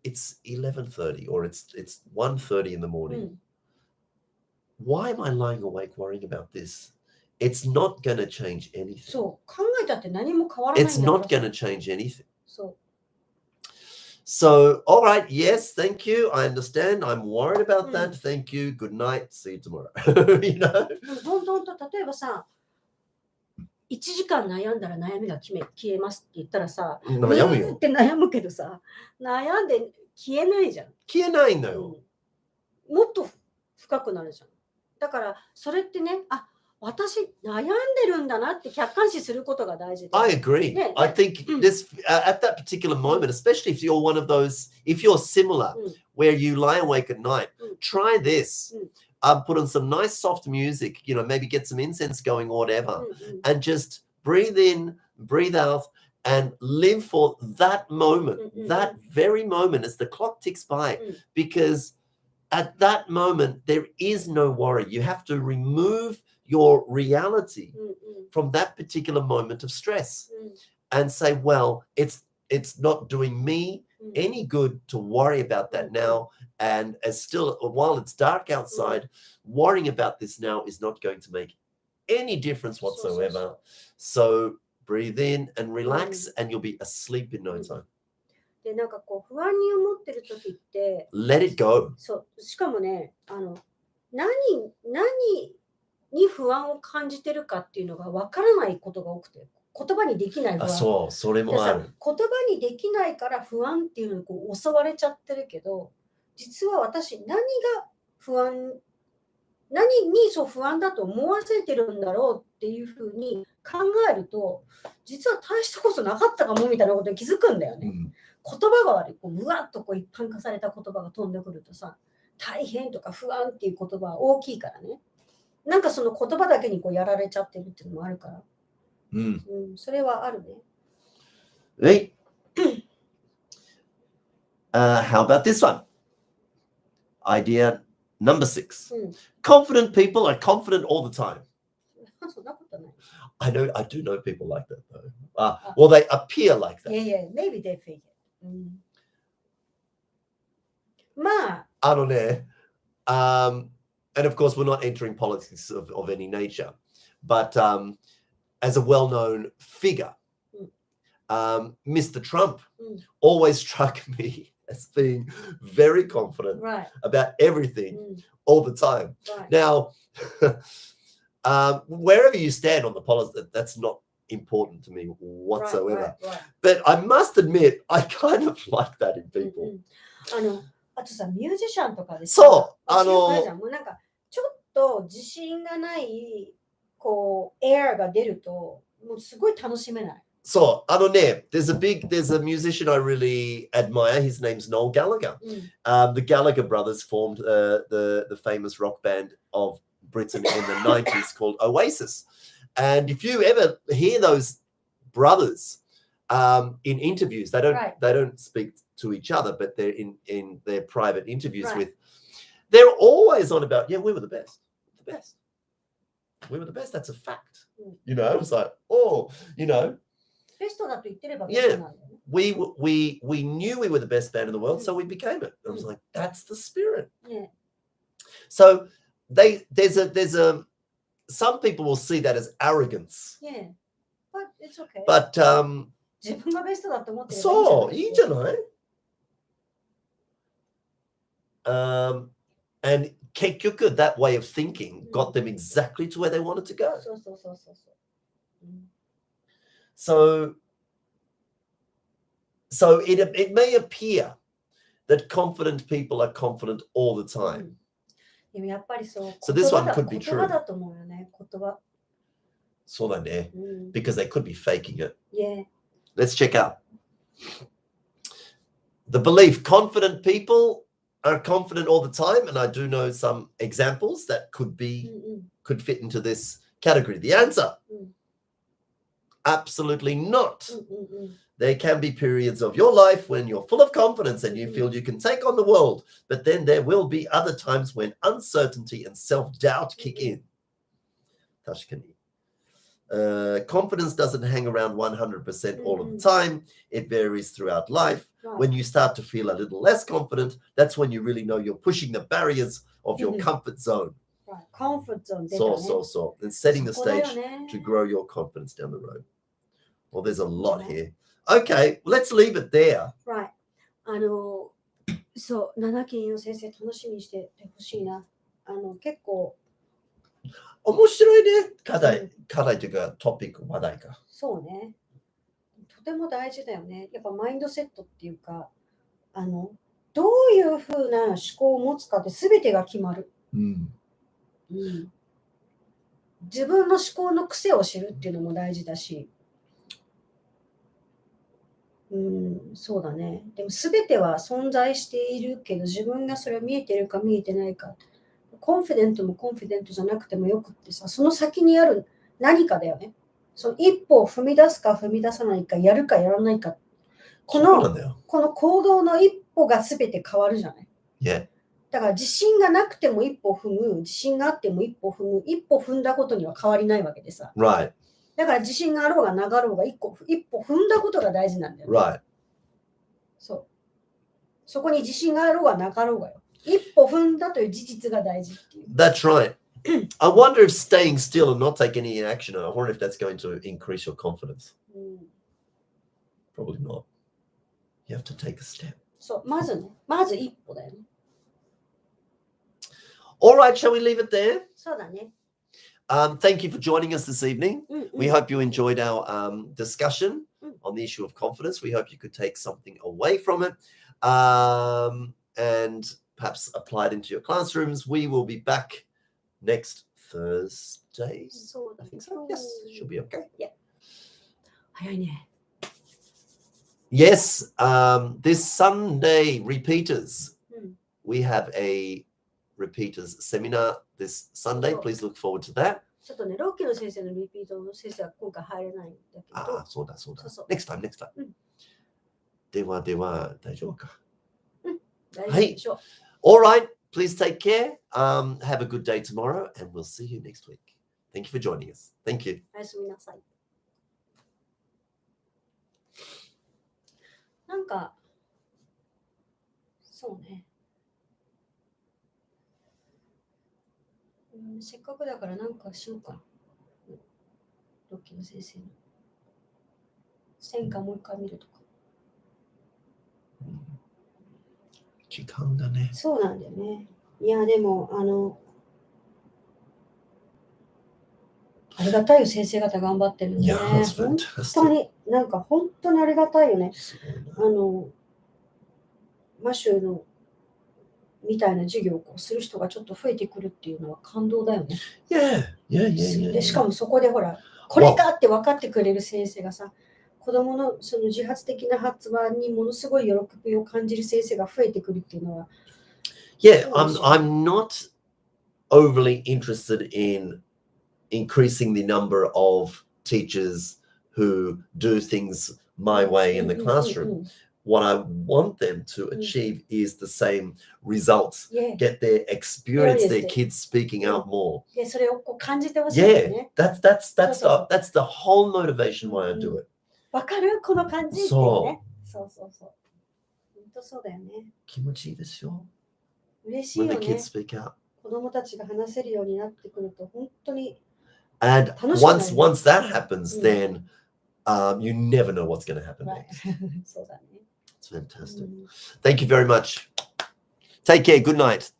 It's 11:30 or it's 1:30 in the morning. Why am I lying awake worrying about this? It's not going to change anything.
そう、考えたって何も変わらないんだから。
It's not going to change anything.
そう。
So, all right, yes, thank you. I understand. I'm worried about that. Thank you. Good night. See you tomorrow. You know?
どんどんと例えばさ、1時間悩んだら悩みが消えますって言ったらさ、
悩むよ。
って悩むけどさ、悩んで消えないじゃん。
消えないのよ。
もっと深くなるじゃん。だからそれってね、あ、私悩んでるんだなって客観視することが大事で。
I agree. I think this at that particular moment, especially if you're one of those, if you're similar, where you lie awake at night, try this. Put on some nice soft music, you know, maybe get some incense going or whatever, and just breathe in, breathe out, and live for that moment, that very moment as the clock ticks by, because at that moment, there is no worry. You have to remove your reality from that particular moment of stress and say, well, it's not doing me any good to worry about that now. And as still, while it's dark outside, worrying about this now is not going to make any difference whatsoever. So breathe in and relax, and you'll be asleep in no time.
で、なんかこう不安に思ってる時って、
Let it go.
そう、しかもね、何に不安を感じてるかっていうのがわからないことが多くて、言葉にできない不安。
そう、それもある。
言葉にできないから不安っていうのにこう襲われちゃってるけど、実は私何にそう不安だと思わせてるんだろうっていうふうに考えると、実は大したことなかったかもみたいなことに気づくんだよね。言葉が悪い、こううわっとこう一般化された言葉が飛んでくるとさ、大変とか不安っていう言葉は大きいからね。なんかその言葉だけにこうやられちゃってるっていうのもあるから。それはあるね。
Hey. How about this one? Idea number 6. Confident people are confident all the time.
そんなことない。
I do know people like that though. Well, they appear like that.
Yeah, maybe they fake it. まあ。
And of course, we're not entering politics of any nature, but as a well-known figure, Mr. Trump always struck me as being very confident about everything all the time. Now, wherever you stand on the politics, that's not important to me whatsoever. But I must admit, I kind of like that in people.
あとさ、ミュージシャンとかでさ、
そう、
もうなんかちょっと自信がないこうエアが出ると、もうすごい楽しめない。
So, there's a musician I really admire. His name's Noel Gallagher. The Gallagher brothers formed the famous rock band of Britain in the 90s called Oasis. And if you ever hear those brothers in interviews, they don't speak to each other, but they're in their private interviews they're always on about, yeah, we were the best. We were the best. That's a fact. You know, it's like, yeah, we knew we were the best band in the world, so we became it. I was like, that's the spirit.
Yeah.
So there's some people will see that as arrogance.
Yeah, but it's okay.
But
自分がベストだと思ってる。
そう、いいじゃない？And 結局 that way of thinking got them exactly to where they wanted to go. So it may appear that confident people are confident all the time.
でもやっぱりそう。
So this one could be true.
言葉だと思うよね。言葉。
そうだね。Because they could be faking it.
Yeah.
Let's check out. The belief confident people are confident all the time, and I do know some examples that could fit into this category. The answer, absolutely not. There can be periods of your life when you're full of confidence and you feel you can take on the world, but then there will be other times when uncertainty and self-doubt kick in. 確かに。Confidence doesn't hang around 100% all of the time. It varies throughout life. When you start to feel a little less confident, that's when you really know you're pushing the barriers of your comfort zone.
Comfort zone.
So. And setting the stage to grow your confidence down the road. Well, there's a lot here. Okay, let's leave it there.
Right. そう、7期の先生楽しみにしててほしいな。結構。
面白いね。課題というかトピック、話題か。
そうね。とても大事だよね。やっぱマインドセットっていうか、どういうふうな思考を持つかって全てが決まる。自分の思考の癖を知るっていうのも大事だし。そうだね。でも全ては存在しているけど、自分がそれを見えてるか見えてないか。コンフィデントもコンフィデントじゃなくてもよくってさ、その先にある何かだよね。その一歩を踏み出すか踏み出さないか、やるかやらないか。この行動の一歩が全て変わるじゃない。
Yeah.
だから自信がなくても一歩踏む、自信があっても一歩踏む、一歩踏んだことには変わりないわけでさ。
Right.
だから自信があろうがなかろうが一歩踏んだことが大事なんだよね。
Right.
そう。そこに自信があろうがなかろうがよ。一歩踏んだという事実が大事っていう。
That's right. I wonder if staying still and not taking any action, I wonder if that's going to increase your confidence. Probably not. You have to take a step.
そう、まず一歩だよね。
All right, shall we leave it there?
そうだね。
Thank you for joining us this evening. We hope you enjoyed our discussion on the issue of confidence. We hope you could take something away from it and perhaps apply it into your classrooms. We will be back next Thursday. I think so. Yes, should be okay.
Yeah. 早いね。
Yes, this Sunday, repeaters. We have a repeaters seminar this Sunday. Please look forward to that.
ちょっとね、6期の先生のリピートの先生は今回入れないんだけど。
そうだ。Next time. では、大丈夫か。
大丈夫でしょう。
All right, please take care. Have a good day tomorrow, and we'll see you next week. Thank you for joining us. Thank you.
おやすみなさい。なんか、そうね。せっかくだからなんかしようか。ロッキーの先生の。戦果もう一回見るとか。
時間がね。
そうなんだよね。いや、でも、ありがたいよ、先生方頑張ってるね。本当に、なんか本当にありがたいよね。マシューのみたいな授業をする人がちょっと増えてくるっていうのは感動だよね。でしかもそこでほら、これかって分かってくれる先生がさ、子供のその自発的な発話にものすごい喜びを感じる先生が増えてくるっていうのは。
Yeah, I'm not overly interested in increasing the number of teachers who do things my way in the classroom. What I want them to achieve is the same results. Get their experience, their kids speaking out more. Yeah, that's the whole motivation why I do it.
わかるこの感じっていうね。そう。本当そうだよね。
気持ちいいですよ。
嬉しいよね。
When the kids speak out.
子供たちが話せるようになってくると本当に。
And once that happens, then you never know what's going to happen next.
そうだね。
It's fantastic. Thank you very much. Take care. Good night.